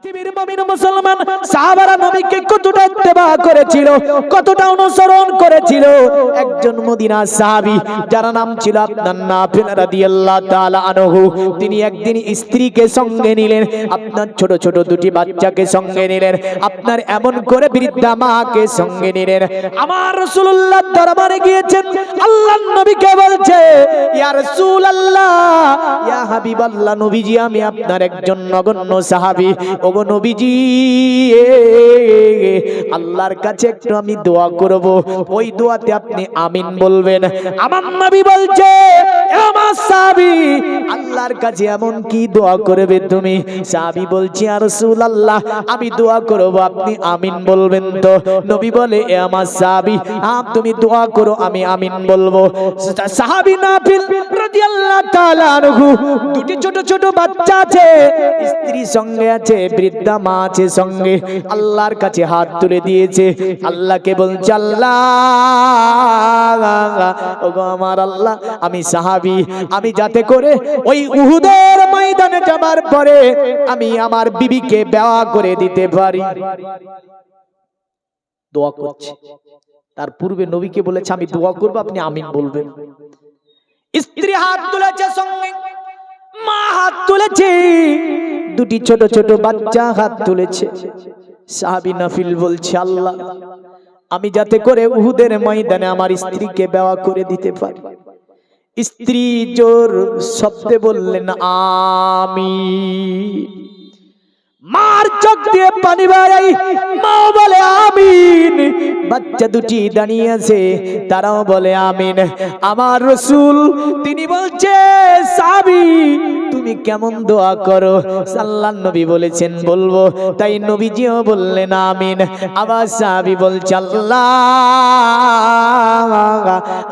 পৃথিবীর মুমিন মুসলমান সাহাবারা নবীকে কতটা ইত্তেবা করেছিল, কতটা অনুসরণ করেছিল। একজন মদিনার সাহাবী যার নাম ছিল আপনার নাফি রাদিয়াল্লাহু তাআলা আনহু, তিনি একদিন স্ত্রীকে সঙ্গে নিলেন, আপনার ছোট ছোট দুটি বাচ্চাকে সঙ্গে নিলেন, আপনার এমন করে বৃদ্ধা মাকে সঙ্গে নিলেন। আমার রাসূলুল্লাহ দরবারে গিয়েছেন, আল্লাহর নবীকে বলছে, ইয়া রাসূলুল্লাহ, ইয়া হাবিবাল্লাহ, নবীজি আমি আপনার একজন নগণ্য সাহাবী, ওগো নবীজি আল্লাহর কাছে একটু আমি দোয়া করব, ওই দোয়াতে আপনি আমিন বলবেন। আমার নবী বলছে, আমার সাহাবী, আল্লাহর কাছে এমন কি দোয়া করবে তুমি? সাহাবী বলছে, ইয়া রাসূলুল্লাহ আমি দোয়া করব, আপনি আমিন বলবেন তো? নবী বলে, এ আমার সাহাবী, তুমি দোয়া করো, আমি আমিন বলবো। সাহাবী নাফিল রাদিয়াল্লাহু তাআলা আনহু, দুটি ছোট ছোট বাচ্চা আছে, স্ত্রী সঙ্গে আছে, বৃদ্ধা মা আছে সঙ্গে, আল্লাহর কাছে হাত তুলে দিয়েছে, আল্লাহকে বলছে, আল্লাহ ওগো আমার আল্লাহ, আমি সাহাবী, আমি যাতে করে ওই উহুদের ময়দানে যাবার পরে আমি আমার বিবিকে বিয়ে করে দিতে পারি। দোয়া করছে, তার পূর্বে নবীকে বলেছে আমি দোয়া করব, আপনি আমিন বলবেন। স্ত্রী হাত তুলেছে সঙ্গে, মা হাত তুলেছে, দুটি ছোট ছোট বাচ্চা হাত তুলেছে। সাহাবী নাফিল বলছে, আল্লাহ আমি যাতে করে উহুদের ময়দানে আমার স্ত্রীকে বিয়ে করে দিতে পারি। স্ত্রী জোর শব্দে বললেন আমিন। মার চোখ দিয়ে পানি বেরাই, মা বলে আমিন। বাচ্চা দুটি দাঁড়িয়ে আছে, তারাও বলে আমিন। আমার রাসূল তিনি বলছে, সাহাবী তুমি কেমন দোয়া করো? আল্লাহর নবী বলেছেন বলবো, তাই নবীজিও বললেন আমিন। আবার সাহাবী বলছে, আল্লাহ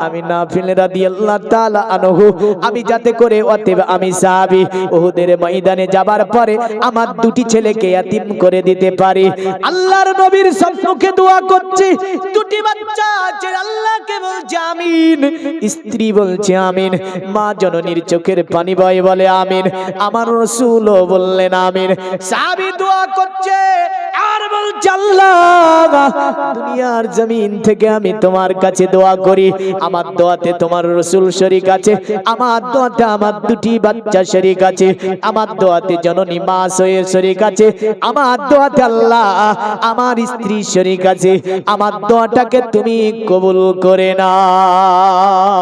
আমি নাফিল রাদিয়াল্লাহু তাআলা আনহু, আমি যাতে করে অতএব আমি সাহাবী উহুদের ময়দানে যাবার পরে আমার দুটি ছেলেকে ইয়াতীম করে দিতে পারি। আল্লাহর নবীর সম্মুখে দোয়া করছে, দুটি বাচ্চা আছে, আল্লাহকে বলছে আমিন, স্ত্রী বলছে আমিন, মা জননীর চোখের পানি বয়ে বলে আমিন, আমার রাসূলও বললেন আমিন। সাহাবী দোয়া করছে আর বলছে, আল্লাহ দুনিয়ার জমিন থেকে আমি তোমার কাছে দোয়া করি, আমার দোয়াতে তোমার রাসূল শরীক আছে, আমার দোয়াতে আমার দুটি বাচ্চা শরীক আছে, আমার দোয়াতে জননী মা শরীক আছে, আমার দোয়াতে আল্লাহ আমার স্ত্রী শরীক আছে, আমার দোয়াটাকে তুমি কবুল করে নাও।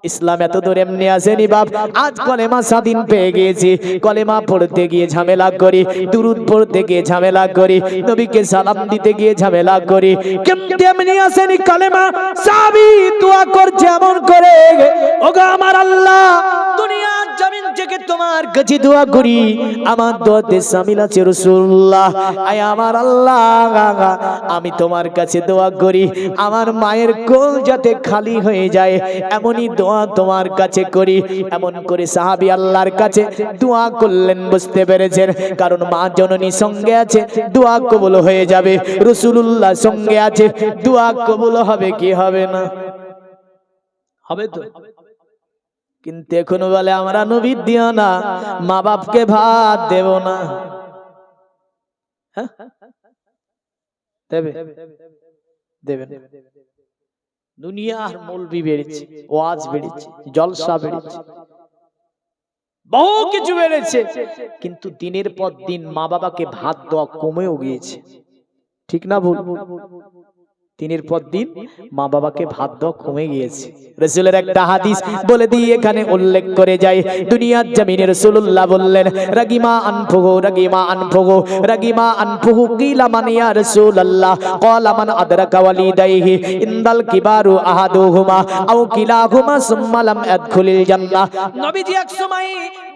ইসলাম এত দূর এমনি আসেনি বাপ, আজ কলেমা স্বাধীন পেয়ে গিয়েছি, কলেমা পড়তে গিয়ে ঝামেলা করি, দুরূদ পড়তে গিয়ে ঝামেলা করি, নবীকে সালাম দিতে গিয়ে ঝামেলা করি। কেমন এমনি আসেনি কলেমা? সাহাবী দোয়া করছে এমন করে, ওগো আমার আল্লাহ দুনিয়ার জমিন থেকে তোমার কাছে দোয়া করি, আমার দোয়াতে শামিল আছে রাসূলুল্লাহ। আয় আমার আল্লাহ আমি তোমার কাছে দোয়া করি, আমার মায়ের কোল যাতে খালি হয়ে যায়, এমনই দোয়া তোমার কাছে করি। এমন করে সাহাবী আল্লাহর কাছে দোয়া করলেন, বুঝতে পেরেছেন কারণ মা জননী সঙ্গে আছে, দোয়া কবুল হয়ে যাবে। রাসূলুল্লাহ সঙ্গে আছে, দোয়া কবুল হবে কি হবে না? হবে তো। কিন্তু এখন বলে আমরা নবী দিও না, মা বাপকে ভাত দেব না। দেবে দেবে দুনিয়ার মৌলবি বেড়েছে, ওয়াজ বেড়েছে, জলসা বেড়েছে, বহু কিছু বেড়েছে, কিন্তু দিনের পর দিন মা বাবাকে ভাত দেওয়া কমেও গিয়েছে। ঠিক না ভুল? দিনের পর দিন মা বাবাকে ভাত দেওয়া কমে গিয়েছে। রাসূলের একটা হাদিস বলে দিয়ে এখানে উল্লেখ করে যায়, দুনিয়ার জমিনে রাসূলুল্লাহ বললেন, রাগিমা আনফুহু রাগিমা আনফুহু রাগিমা আনফুহু কিলা মান ইয়া রাসূলুল্লাহ ক্বালা মান আদরাকা ওয়ালিদাইহি ইনদাল কিবারু আহাদুহুমা আও কিলাহুমা সুম্মা লাম ইয়াদখুলিল জান্নাহ। নবীজি এক সময়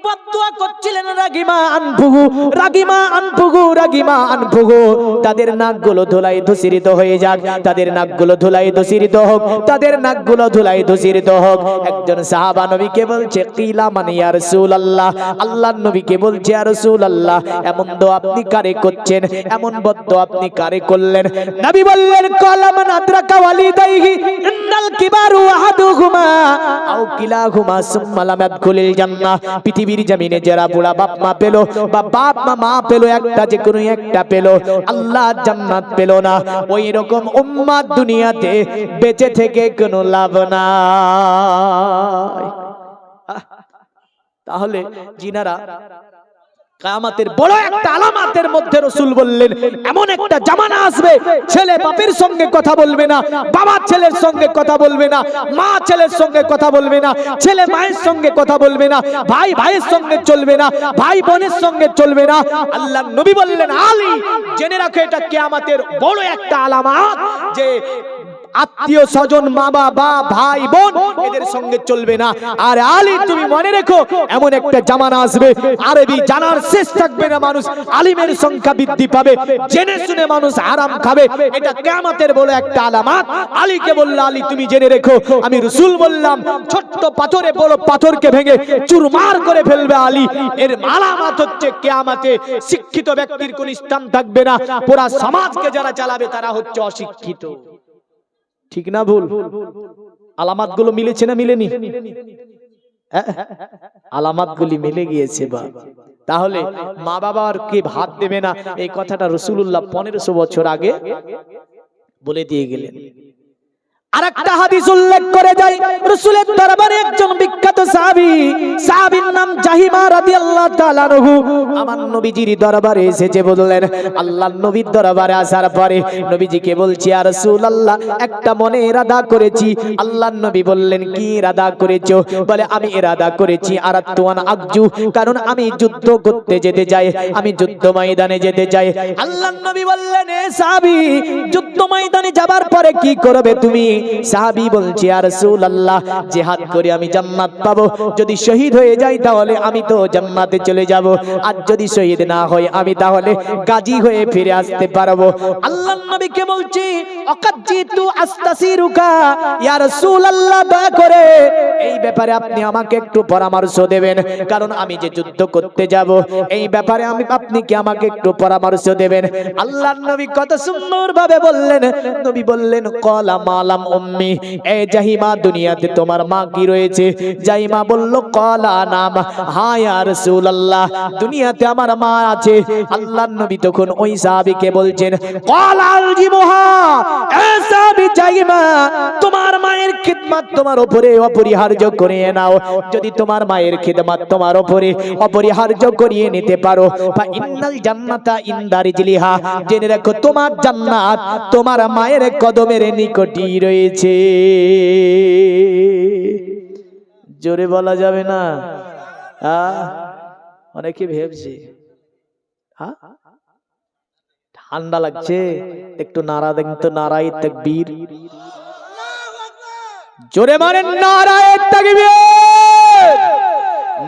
বদদুয়া করছিলেন, রাগিমা আনফুহু রাগিমা আনফুহু রাগিমা আনফুহু, তাদের নাকগুলো ধুলায় ধূসরিত হয়ে যাক, তাদের নাকগুলো ধুলায় ধূসরিত হোক, তাদের নাকগুলো ধুলায় ধূসরিত হোক। একজন সাহাবা নবীকে বলছে, কিলা মান ইয়া রাসূলুল্লাহ, আল্লাহর নবীকে বলছে, ইয়া রাসূলুল্লাহ এমন দোয়া আপনি কারে করছেন, এমন বদদুয়া আপনি কারে করলেন? নবী বললেন, ক্বালা মান আদরাকা ওয়ালিদাইহি ইনদাল কিবারু আহাদুহুমা আও কিলাহুমা সুম্মা লাম ইয়াদখুলিল জান্নাহ। পৃথিবী পৃথিবীর জমিনে যারা বুড়া বাপ মা পেল বা বাপ মা পেল, একটা যে কোনো একটা পেল, আল্লাহ জান্নাত পেল না, ওই রকম উম্মাত দুনিয়াতে বেঁচে থেকে কোনো লাভ নাই। তাহলে জিনারা কিয়ামতের বড় একটা আলামতের মধ্যে রাসূল বললেন, এমন একটা জামানা আসবে ছেলে বাপের সঙ্গে কথা বলবে না, বাবা ছেলের সঙ্গে কথা বলবে না, মা ছেলের সঙ্গে কথা বলবে না, ছেলে মায়ের সঙ্গে কথা বলবে না, ভাই ভাইয়ের সঙ্গে চলবে না, ভাই বোনের সঙ্গে চলবে না। আল্লাহর নবী বললেন, আলী জেনে রাখো এটা কিয়ামতের বড় একটা আলামত, যে আত্মীয় স্বজন মা বাবা ভাই বোন এদের সঙ্গে চলবে না। আর আলী তুমি মনে রেখো এমন একটা জামানা আসবে আরবি জানার শেষ থাকবে না, মানুষ আলিমের সংখ্যা বৃদ্ধি পাবে, জেনে শুনে মানুষ আরাম খাবে, এটা কিয়ামতের বড় একটা আলামত। আলীকে বলল, আলী তুমি জেনে রেখো আমি রাসূল বললাম ছোট্ট পাথরে বড় পাথরকে ভেঙে চুরমার করে ফেলবে আলী, এর আলামত হচ্ছে কিয়ামতে শিক্ষিত ব্যক্তির কোন স্থান থাকবে না, পুরো সমাজকে যারা চালাবে তারা হচ্ছে অশিক্ষিত। ঠিক না ভুল? আলামত গুলো মিলেছে না মিলেনি? আলামত গুলি মিলে গিয়েছে বা। তাহলে মা বাবার কে ভাত দেবে না এই কথাটা রাসূলুল্লাহ 1500 বছর আগে বলে দিয়ে গেলেন। আরেকটা হাদিস উল্লেখ করে যায়, রাসূলের দরবারে একজন বিখ্যাত সাহাবীর নাম জাহিমা রাদিয়াল্লাহু তাআলা আনহু আমার নবীজির দরবারে এসেছে। বললেন, আল্লাহর নবীর দরবারে আসার পরে নবীজিকে বলছি, ইয়া রাসূলুল্লাহ একটা মনে ইরাদা করেছি। আল্লাহর নবী বললেন, কি ইরাদা করেছো? বলে, আমি ইরাদা করেছি আরাতুয়ান আকজু, কারণ আমি যুদ্ধ করতে যেতে চাই, আমি যুদ্ধ ময়দানে যেতে চাই। আল্লাহর নবী বললেন, এ সাহাবী যুদ্ধ ময়দানে যাবার পরে কি করবে তুমি? সাহাবী বলছে, ইয়া রাসূলুল্লাহ জিহাদ করে আমি জান্নাত পাবো, যদি শহীদ হয়ে যাই তাহলে আমি তো জান্নাতে চলে যাব, আর যদি শহীদ না হই আমি তাহলে গাজী হয়ে ফিরে আসতে পারবো। আল্লাহর নবীকে বলছি, ওয়াকাজিতু আস্তাসিরুকা ইয়া রাসূলুল্লাহ, দয়া করে এই ব্যাপারে আপনি আমাকে একটু পরামর্শ দেবেন, কারণ আমি যে যুদ্ধ করতে যাব এই ব্যাপারে আপনি কি আমাকে একটু পরামর্শ দেবেন? আল্লাহর নবী কত সুন্দরভাবে বললেন। নবী বললেন, ক্বালা মালাম উম্মি, এ জাহিমা দুনিয়াতে তোমার মা কি রয়েছে? জাহিমা বলল, ক্বালা নাম, হ্যাঁ ইয়া রাসূলুল্লাহ দুনিয়াতে আমার মা আছে। আল্লাহর নবী তখন ওই সাহাবীকে বলছেন, ক্বালা আলজিমুহা, এ সাহাবী জাহিমা তোমার মায়ের খিদমত তোমার উপরে অপরিহার্য করে নাও, যদি তোমার মায়ের খিদমত তোমার উপরে অপরিহার্য করিয়ে নিতে পারো, ফা ইন্নাল জান্নাতা ইনদা রিজলিহা, জেনে রাখো তোমার জান্নাত তোমার মায়ের কদমের নিকটই রয়েছে। জোরে বলা যাবে না? অনেকে ভেবছে ঠান্ডা লাগছে, একটু নারা দেন তো, নারায়ে তাকবীর। জোরে মানেন নারায়ে তাকবীর,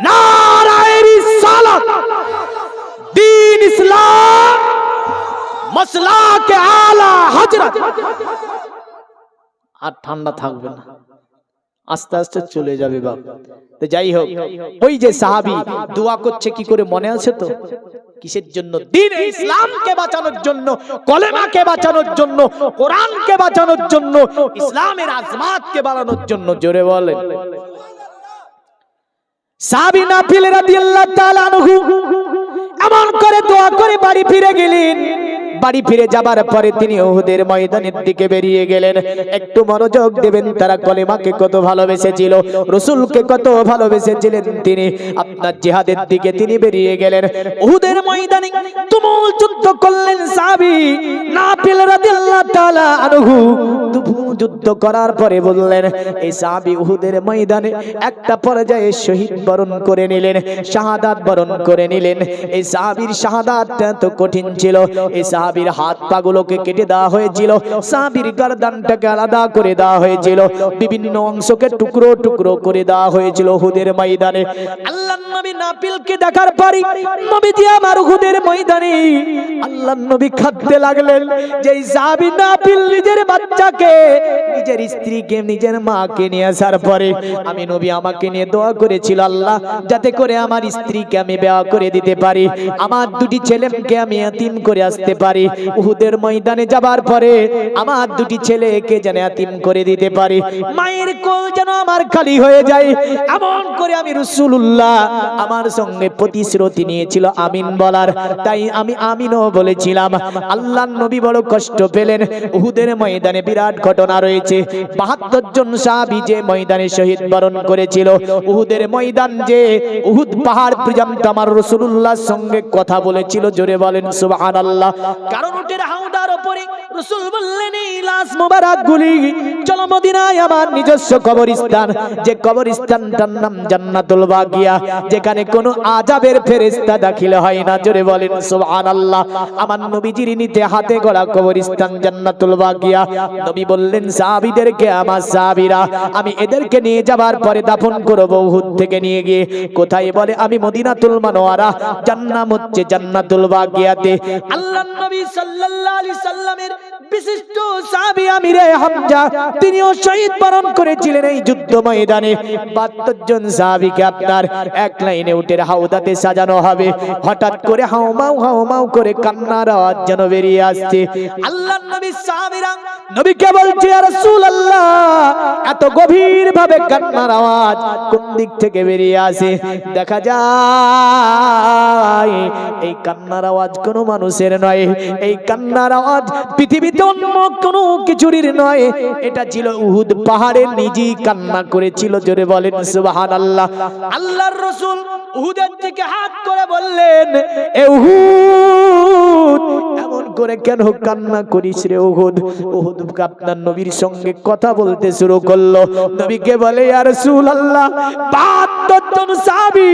নারায়ে রিসালাত, দ্বীন ইসলাম, মাসলাকে আলা হযরত। আর ঠান্ডা থাকবে না, আস্তে আস্তে চলে যাবে বাপ। তো যাই হোক, ওই যে সাহাবী দোয়া করছে কি করে মনে আছে তো? কিসের জন্য? দ্বীন ইসলামকে বাঁচানোর জন্য, কলেমাকে বাঁচানোর জন্য, কোরআনকে বাঁচানোর জন্য, ইসলামের আজমাতকে বাড়ানোর জন্য। জোরে বলেন। সাহাবী নাফিল রাদিয়াল্লাহু তাআলা আনহু এমন করে দোয়া করে বাড়ি ফিরে গেলেন। বাড়ি ফিরে যাবার পরে তিনি উহুদের ময়দানের দিকে বেরিয়ে গেলেন। একটু মনোযোগ দেবেন, তারা কলেমাকে কত ভালোবেসেছিল, রাসূলকে কত ভালোবেসেছিলেন তিনি। আপনার জিহাদের দিকে তিনি বেরিয়ে গেলেন। উহুদের ময়দানে তুমুল যুদ্ধ করলেন সাহাবী নাফিল রাদিয়াল্লাহু তাআলা আনহু। যুদ্ধ করার পরে বললেন, এই সাহাবী উহুদের ময়দানে একটা পর্যায়ে শহীদ বরণ করে নিলেন, শাহাদাত বরণ করে নিলেন। এই সাহাবীর শাহাদাতটা তো কঠিন ছিল। এই সাহাবীর হাত পাগুলোকে কেটে দেওয়া হয়েছিল, সাহাবীর গর্দানটাকে আলাদা করে দেওয়া হয়েছিল, বিভিন্ন অংশকে টুকরো টুকরো করে দেওয়া হয়েছিল উহুদের ময়দানে। আল্লাহর নবী নাফিলকে দেখার পরে, নবীজি আমার উহুদের ময়দানে আল্লাহর নবী নবী কাঁদতে লাগলেন। যেই সাহাবী নাফিল নিজের বাচ্চাকে, নিজের স্ত্রীকে, নিজের মাকে নিয়ে আসার পরে আমি নবী আমাকে নিয়ে দোয়া করেছিল, আল্লাহ যাতে করে আমার স্ত্রীকে আমি বিয়ে করে দিতে পারি, আমার দুটি ছেলেকে আমি এতিম করে আসতে পারি, উহুদের ময়দানে যাবার পরে আমার দুটি ছেলেকে যেন এতিম করে দিতে পারি, মায়ের কোল যেন আমার খালি হয়ে যায়, এমন করে আমি রাসূলুল্লাহ আমার সঙ্গে প্রতিশ্রুতি নিয়েছিল আমিন বলার। তাই আমি আমিনও বলেছিলাম। আল্লাহর নবী বড় কষ্ট পেলেন। উহুদের ময়দানে বিরাট ঘটনা রয়েছে। ৭২ জন সাহাবী যে ময়দানে শহীদ বরণ করেছিল, উহুদের ময়দান যে উহুদ পাহাড় পর্যন্ত আমার রাসূলুল্লাহর সঙ্গে কথা বলেছিল। জোরে বলেন সুবহানাল্লাহ। কারণ উটের হাওদার উপরে রাসূল বললেন, এই লাশ মোবারকগুলি চলো মদিনায় আমার নিজস্ব কবরস্থান, যে কবরস্থানটার নাম জান্নাতুল বাকিয়া, যেখানে কোনো আযাবের ফেরেশতা দাখিল হয় না। জোরে বলেন সুবহানাল্লাহ। আমার নবীজির নিতে হাতে গড়া কবরস্থান জান্নাতুল বাকিয়া। নবী বললেন সাহাবীদেরকে, আমার সাহাবীরা, আমি এদেরকে নিয়ে যাবার পরে দাফন করব উহুদ থেকে নিয়ে গিয়ে কোথায়? বলে আমি মদিনাতুল মুনাওয়ারা, জান্নাত হচ্ছে জান্নাতুল বাকিয়াতে। আল্লাহর নবী সাল্লাল্লাহু আলাইহি সাল্লামের বিশিষ্ট সাহাবী আমিরে হামজা, তিনিও শহীদ বরণ করেছিলেন এই যুদ্ধ ময়দানে। ৭২ জন সাহাবীকে আপনার এক লাইনে উটের হাওদাতে সাজানো হবে। হঠাৎ করে হাওমাও হাওমাও করে কান্নার আওয়াজ যেন বেরিয়ে আসছে। আল্লাহর নবী সাহাবীরা নবীকে বলছে, ইয়া রাসূলুল্লাহ, এত গভীর ভাবে কান্নার আওয়াজ কোন দিক থেকে বেরিয়ে আসে? দেখা যায় এই কান্নার আওয়াজ কোনো মানুষের নয়, এই কান্নার আওয়াজ পৃথিবীতে অন্য কোনো কিছুরই নয়। এটা ছিল উহুদ পাহাড়ের নিজেই কান্না করেছিল। জোরে বলেন সুবহানাল্লাহ। আল্লাহর রাসূল উহুদের দিকে হাত করে বললেন, এ উহুদ, এমন করে কেন কান্না করিস রে উহুদ? উহুদ আপনার নবীর সঙ্গে কথা বলতে শুরু করলো। নবীকে বলে, ইয়া রাসূলুল্লাহ, ৭২ জন সাহাবী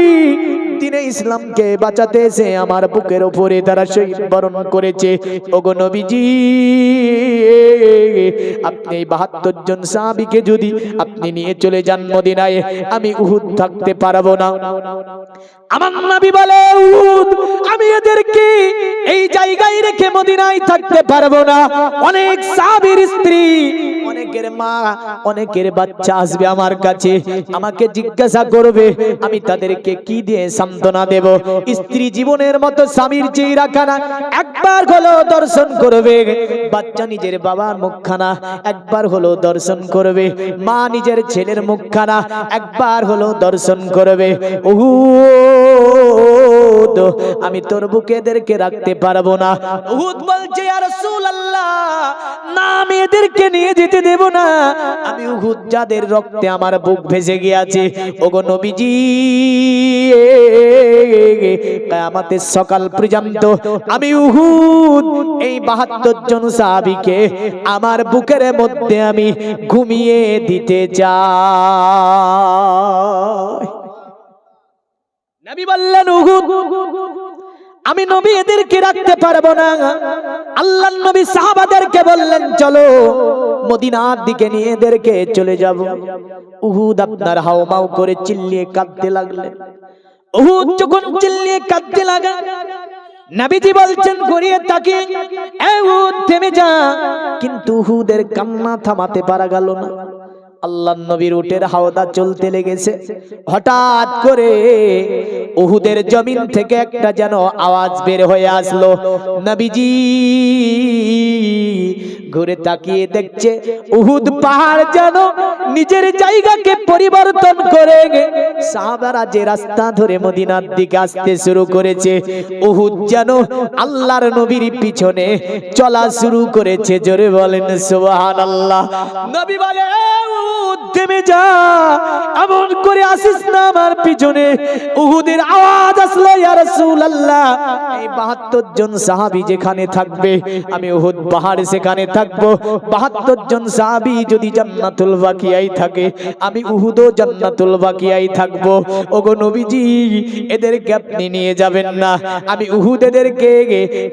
দিনে ইসলামকে বাঁচাতে এসে আমার বুকের উপরে তারা শহীদ বরণ করেছে। ওগো নবীজি, আপনি ৭২ জন সাহাবীকে যদি আপনি নিয়ে চলে যান মদিনায়, আমি উহুদ থাকতে পারবো না। আমার নবী বলে, উহুদ, আমি এদেরকে এই জায়গায় রেখে মদিনায় থাকতে পারবো না। অনেক সাহাবীর স্ত্রী, অনেকের মা, অনেকের বাচ্চা আসবে আমার কাছে, আমাকে জিজ্ঞাসা করবে, আমি তাদেরকে কি দিয়ে সান্ত্বনা দেব? স্ত্রী জীবনের মতো স্বামীর চেহারাখানা একবার হলো দর্শন করবে, বাচ্চা নিজের বাবার মুখখানা একবার হলো দর্শন করবে, মা নিজের ছেলের মুখখানা একবার হলো দর্শন করবে। উহুদ, আমি তোর বুকে এদেরকে রাখতে পারবো না। উহুদ বলছে, ইয়া রাসূলুল্লাহ, না, আমি এদেরকে নিয়ে যেতে দেব না। আমি উহুদ যাদের রক্তে আমার বুক ভেসে গিয়েছে, ওগো নবীজি, কিয়ামতের সকাল পর্যন্ত আমি উহুদ এই ৭২ জন সাহাবীকে আমার বুকের মধ্যে আমি ঘুমিয়ে দিতে চাই। নবী বললেন, উহুদ, আমি নবী এদেরকে রাখতে পারবো না। আল্লাহর নবী সাহাবাদেরকে বললেন, চলো মদিনার দিকে নিয়ে এদেরকে চলে যাব। উহুদ আপনার হাওমাও করে চিল্লিয়ে কাঁদতে লাগলেন। উহুদ যখন চিল্লিয়ে কাঁদতে লাগা, নবীজি বলছেন ঘুরিয়ে তাকিয়ে, এ উহুদ থেমে যা। কিন্তু উহুদের কান্না থামাতে পারা গেল না। আল্লাহর নবীর উটের হাওদা চলতে লেগেছে। হঠাৎ করে উহুদের জমিন থেকে একটা যেন আওয়াজ বের হয়ে আসলো। নবীজি ঘুরে তাকিয়ে দেখছে উহুদ পাহাড় যেন নিজের জায়গাকে পরিবর্তন করে সাহাবারা যে রাস্তা ধরে মদিনার দিকে আসতে শুরু করেছে, উহুদ যেন আল্লাহর নবীর পিছনে চলা শুরু করেছে। জোরে বলেন সুবহানাল্লাহ। নবী বলে, উহুদ থেমে যা, এমন করে আসিস না আমার পিছনে। উহুদের আওয়াজ আসলো, ইয়া রাসূলুল্লাহ, এই ৭২ জন সাহাবী যেখানে থাকবে আমি উহুদ পাহাড় সেখানে থাকবো। ৭২ জন সাহাবী যদি জান্নাতুল বাকিয়ায় থাকে, আমি উহুদও জান্নাতুল বাকিয়ায় থাকবো। ওগো নবীজি, এদেরকে আপনি নিয়ে যাবেন না, আমি উহুদ এদেরকে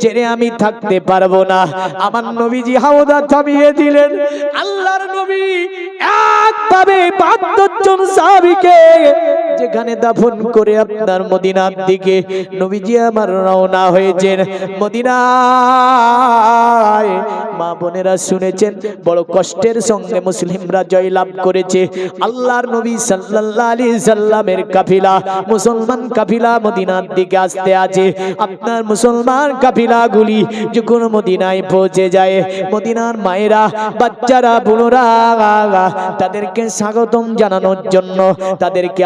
ছেড়ে আমি থাকতে পারবো না। আমার নবীজি হাওদা থামিয়ে দিলেন। আল্লাহর নবী এক ভাবে 72 জন সাহাবীকে যেখানে দাফন করে আপনার মদিনার দিকে নবীজি আমার রওনা হয়েছেন। মদিনায় মা বোনেরা শুনেছেন বড় কষ্টের সঙ্গে মুসলিমরা জয়লাভ করেছে। আল্লাহর নবী সাল্লাল্লাহু আলাইহি সাল্লামের কাফিলা, মুসলমান কাফিলা মদিনার দিকে আসতে আছে। আপনার মুসলমান কাফিলাগুলি যখন মদিনায় পৌঁছে যায়, মদিনার মায়েরা, বাচ্চারা, বুড়োরা তাদেরকে স্বাগতম জানানোর জন্য তাদেরকে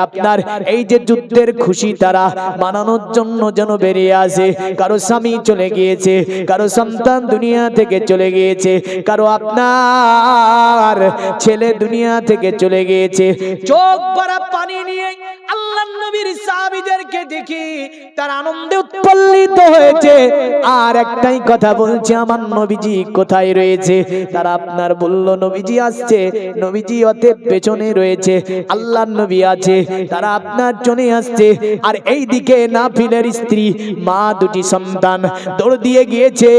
আপনার এই যে যুদ্ধের খুশি তারা মানানোর জন্য যেন বেরিয়ে আসে। কারো স্বামী চলে গিয়েছে, কারো সন্তান দুনিয়া থেকে চলে গিয়েছে, কারো আপনার ছেলে দুনিয়া থেকে চলে গিয়েছে। চোখ ভরা পানি নিয়ে আল্লাহর নবীর সাহাবীদেরকে দেখি তারা আনন্দে উৎফুল্লিত হয়েছে। আর একটাই কথা বলছে, আমার নবীজি কোথায় রয়েছে? তারা আপনার বলল নবীজি আসছে, নবীজি অতে পেছনে রয়েছে, আল্লাহর নবী আছে, তারা আপনার জন্য আসছে। আর এই দিকে নাফিলের স্ত্রী, মা, দুটি সন্তান দৌড় দিয়ে গিয়েছে,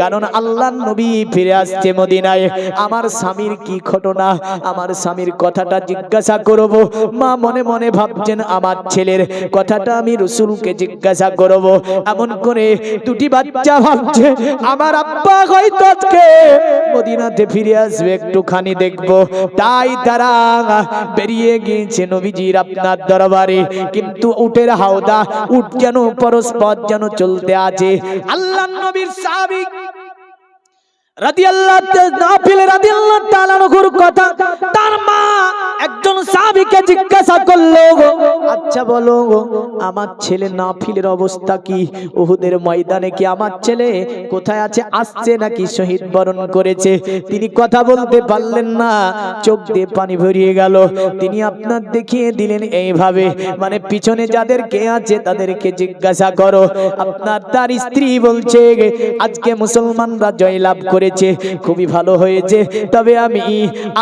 কারণ আল্লাহর নবী ফিরে আসছে মদিনায়। আমার স্বামীর কি ঘটনা, আমার স্বামীর কথাটা জিজ্ঞাসা করব। মা মনে মনে ভাবছেন আমার ছেলের কথাটা আমি রাসূলকে জিজ্ঞাসা করব। এমন করে দুটি বাচ্চা ভাবছে আমার আব্বা হয়তো আজকে মদিনাতে ফিরে আসবে, একটুখানি দেখব। তাই তারা বেরিয়ে গিয়েছে নবীজির আপনার দরবারে। কিন্তু উটের হাওদা, উট যেন পরস্পর যেন চলতে আছে। আল্লাহর নবীর সাহাবী রাদিয়াল্লাহু তাআলা আনহুর কথা তার মা একজন সাহাবীকে জিজ্ঞাসা করলো, আচ্ছা বলো আমার ছেলে নাফিলের অবস্থা কি? উহুদের ময়দানে কি আমার ছেলে কোথায় আছে? আসছে নাকি শহীদ বরণ করেছে? তিনি কথা বলতে পারলেন না, চোখ দিয়ে পানি ভরিয়ে গেল। তিনি আপনার দেখিয়ে দিলেন এইভাবে, মানে পিছনে যাদের কে আছে তাদেরকে জিজ্ঞাসা করো। আপনার তার স্ত্রী বলছে আজকে মুসলমানরা জয়লাভ করে, খুবই ভালো হয়েছে, তবে আমি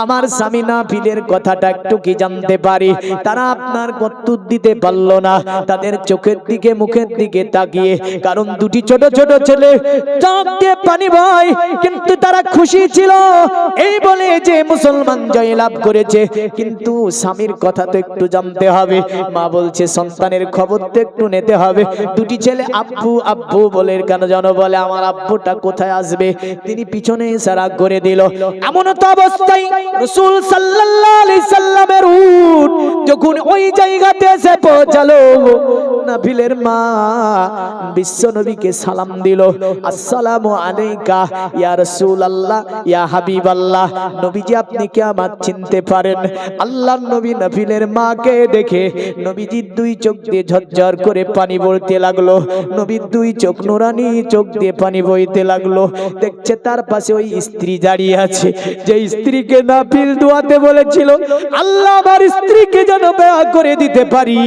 আমার স্বামী নাফিলের কথাটা একটু কি জানতে পারি? তারা আপনার উত্তর দিতে পারল না, তাদের চোখের দিকে মুখের দিকে তাকিয়ে, কারণ দুটি ছোট ছোট ছেলে চোখ দিয়ে পানি বয়, কিন্তু তারা খুশি ছিল এই বলে যে মুসলমান জয়লাভ করেছে। কিন্তু স্বামীর কথা তো একটু জানতে হবে। মা বলছে সন্তানের খবর তো একটু নিতে হবে। দুটি ছেলে আব্বু আব্বু বলে কেন যেন বলে, আমার আব্বুটা কোথায় আসবে? তিনি পিছনে ইশারা করে দিল। এমন তো অবস্থায় রাসূল সাল্লাল্লাহু আলাইহি সাল্লামের উট যখন ওই জায়গাতে এসে পৌঁছালো, নাফিলের মা বিশ্ব নবীকে সালাম দিল, আসসালামু আলাইকা ইয়া রাসূলুল্লাহ ইয়া হাবিবাল্লাহ। নবীজি আপনি কি আমার চিনতে পারেন? আল্লাহর নবী নাফিলের মাকে দেখে নবীজির দুই চোখ দিয়ে ঝরঝর করে পানি বইতে লাগলো। নবীর দুই চোখ নুরানি চোখ দিয়ে পানি বইতে লাগলো। দেখছে তার পাশে ওই স্ত্রী দাঁড়িয়ে আছে, যে স্ত্রীকে নাফিল দোয়াতে বলেছিল আল্লাহ আমার স্ত্রীকে যেন বেয়া করে দিতে পারি।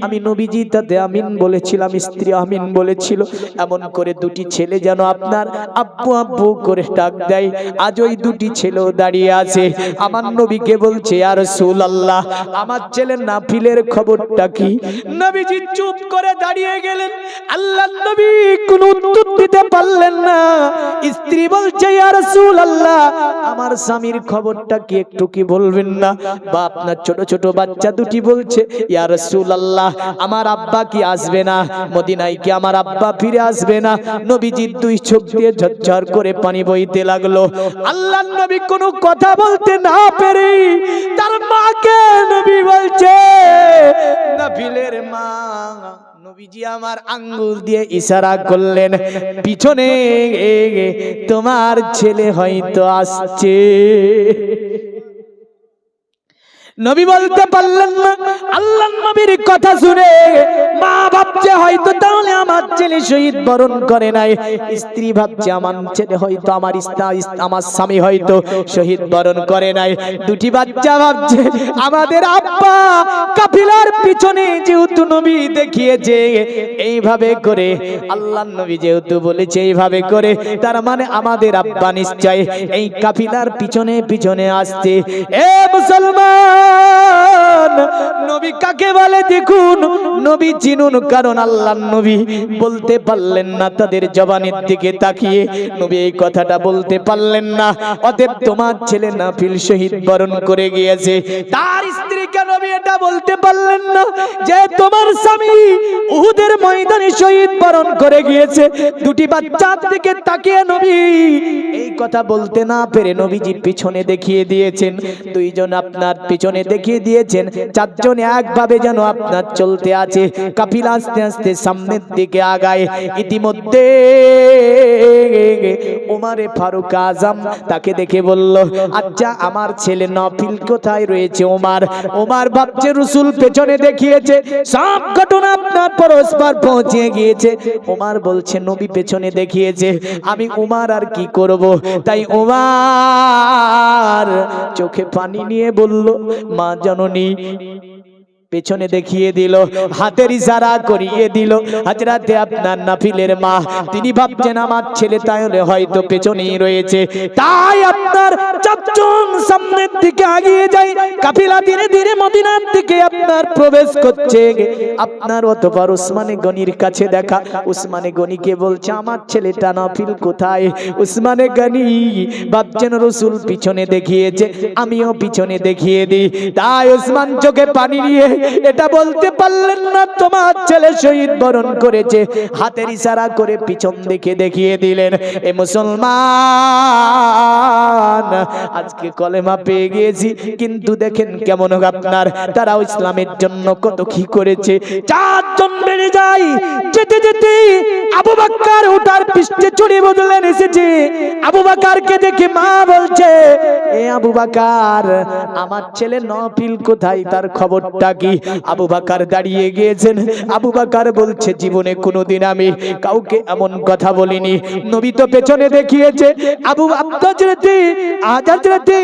আমি নবীজি তাতে আমিন বলেছিলাম, স্ত্রী আমিন বলেছিল। এমন করে দুটি ছেলে যেন আপনার আব্বু আব্বু করে ডাক দেয়। আজ ওই দুটি ছেলেও দাঁড়িয়ে আছে, আমার নবীকে বলছে ইয়া রাসূলুল্লাহ আমার ছেলের নাফিলের খবরটা কি? নবীজি চুপ করে দাঁড়িয়ে গেলেন। আল্লাহর নবী কোনো উত্তর দিতে পারলেন না। স্ত্রী বলছে ইয়া রাসূলুল্লাহ আমার স্বামীর খবরটা কি একটু কি বলবেন না? বা আপনার ছোট ছোট বাচ্চা দুটি বলছে ইয়া রাসূলুল্লাহ আমার আব্বা কি আসবে না? মদিনায় কি আমার আব্বা ফিরে আসবে না? নবীজির দুই চোখ দিয়ে ঝরঝর করে পানি বইতে লাগলো। আল্লাহর নবী কোনো কথা বলতে না পেরে তার মাকে নবী বলছে, নাফিলের মা নবীজি আমার আঙ্গুল দিয়ে ইশারা করলেন, পিছনে তোমার ছেলে হয়তো আসছে। নবী বলতে পারলেন না। আল্লাহর নবীর কথা শুনে মা ভাবছে হয়তো তাহলে আমার ছেলে শহীদ বরণ করে নাই। স্ত্রী ভাবছে আমার ছেলে হয়তো আমার স্বামী হয়তো শহীদ বরণ করে নাই। দুটি বাচ্চা ভাবছে আমাদের আব্বা কাফিলার পিছনে যেহেতু নবী দেখিয়েছে এইভাবে করে, আল্লাহর নবী যেহেতু বলেছে এইভাবে করে, তার মানে আমাদের আব্বা নিশ্চয় এই কাফিলার পিছনে পিছনে আসছে। এ মুসলমান মুসলমান, নবী কাকে বলে দেখুন, নবী চিনুন, কারণ আল্লাহর নবী বলতে পারলেন না তাদের জবানের দিকে তাকিয়ে, নবী এই কথাটা বলতে পারলেন না। অতএব তোমার ছেলে নাফিল শহীদ বরণ করে গিয়েছে, তার স্ত্রীকে নবী এটা বলতে পারলেন না যে তোমার স্বামী উহুদের ময়দানে শহীদ বরণ করে গিয়েছে। দুটি বাচ্চার দিকে তাকিয়ে নবী এই কথা বলতে না পেরে নবীজি পিছনে দেখিয়ে দিয়েছেন, দুইজন আপনার পিছনে দেখিয়ে দিয়েছেন, চারজন একভাবে যেন আপনার চলতে আছে, কাফিলা আস্তে আস্তে সামনের দিকে আগায়। ইতিমধ্যে ওমরে ফারুক আজম তাকে দেখে বলল, আচ্ছা আমার ছেলে নাফিল কোথায় রয়েছে? ওমর ভাবছে রাসূল পেছনে দেখিয়েছে, সব ঘটনা আপনার পরস্পর পৌঁছে গিয়েছে। ওমর বলছে নবী পেছনে দেখিয়েছে, আমি ওমর আর কি করব? তাই ওমর চোখে পানি নিয়ে বলল, মা জননী, পেছনে দেখিয়ে দিল, হাতের ইশারা করিয়ে দিল। হযরতে আপনার নাফিলের মা তিনি ভাবছেন আমার ছেলে তাহলে হয়তো পেছনেই রয়েছে, তাই আপনার চারজন সামনের দিকে এগিয়ে যায়। কাফিলা ধীরে ধীরে মদিনার দিকে আপনার প্রবেশ করছে। আপনার অতঃপর উসমানে গনির কাছে দেখা, উসমানে গনিকে বলছে আমার ছেলেটা নাফিল কোথায়? উসমানে গনি ভাবছেন রাসূল পিছনে দেখিয়েছে, আমিও পিছনে দেখিয়ে দিই। তাই উসমান চোখে পানি নিয়ে এটা বলতে পারলেন না তোমার ছেলে শহীদ বরণ করেছে, হাতের ইশারা করে পিছন দিকে দেখিয়ে দিলেন। এ মুসলমান, আজকে কলেমা পেয়ে গিয়েছি, কিন্তু দেখেন কেমন আপনার তারাও ইসলামের জন্য কত কি করেছে। চারজন বেড়ে যায়, যেতে যেতে আবু বকর ওটার পৃষ্ঠে চড়ে বদলেন এসেছে। আবু বকরকে দেখে মা বলছে, এ আবু বকর, আমার ছেলে নাফিল কোথায়, তার খবরটা কি? আবু বকর দাঁড়িয়ে গিয়েছেন। আবু বকর বলছে, জীবনে কোনোদিন আমি কাউকে এমন কথা বলিনি, নবী তো পেছনে দেখিয়েছে, আবু হযরতে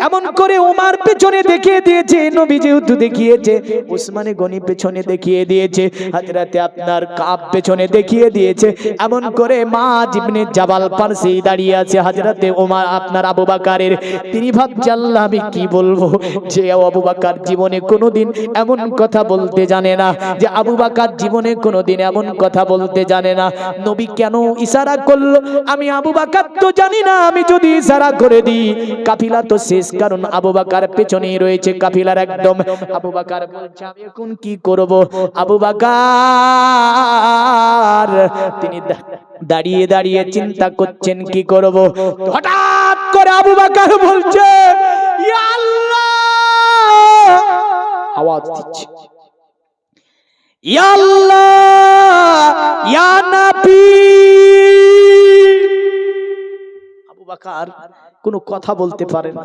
এমন করে ওমর পেছনে দেখিয়ে দিয়েছে, নবী যেহেতু দেখিয়েছে, উসমানে গনি পেছনে দেখিয়ে দিয়েছে, হযরতে আপনার কাব পেছনে দেখিয়ে দিয়েছে, এমন করে মা ইবনে জাবাল পাশে দাঁড়িয়ে আছে হযরতে ওমর আপনার আবু বকরের। তিনি ভাবছে আল্লাহ আমি কি বলবো, যে আবু বকর জীবনে কোনোদিন এমন কথা বলতে জানে না, যে আবু বকর জীবনে কোনোদিন এমন কথা বলতে জানে না, নবী কেন ইশারা করলো? আমি আবু বকর তো জানি না, আমি যদি ইশারা করে দিই কাফিলা তো শেষ, কারণ আবু বকর পেছনেই রয়েছে কাফিলার একদম। আবু বকর বলছে আমি এখন কি করব? আবু বকর তিনি দাঁড়িয়ে দাঁড়িয়ে চিন্তা করছেন কি করব। হঠাৎ করে আবু বকর বলছে, ইয়া আল্লাহ, আওয়াজ দিচ্ছে, ইয়া আল্লাহ ইয়া নবী। আবু বকর কোনো কথা বলতে পারে না,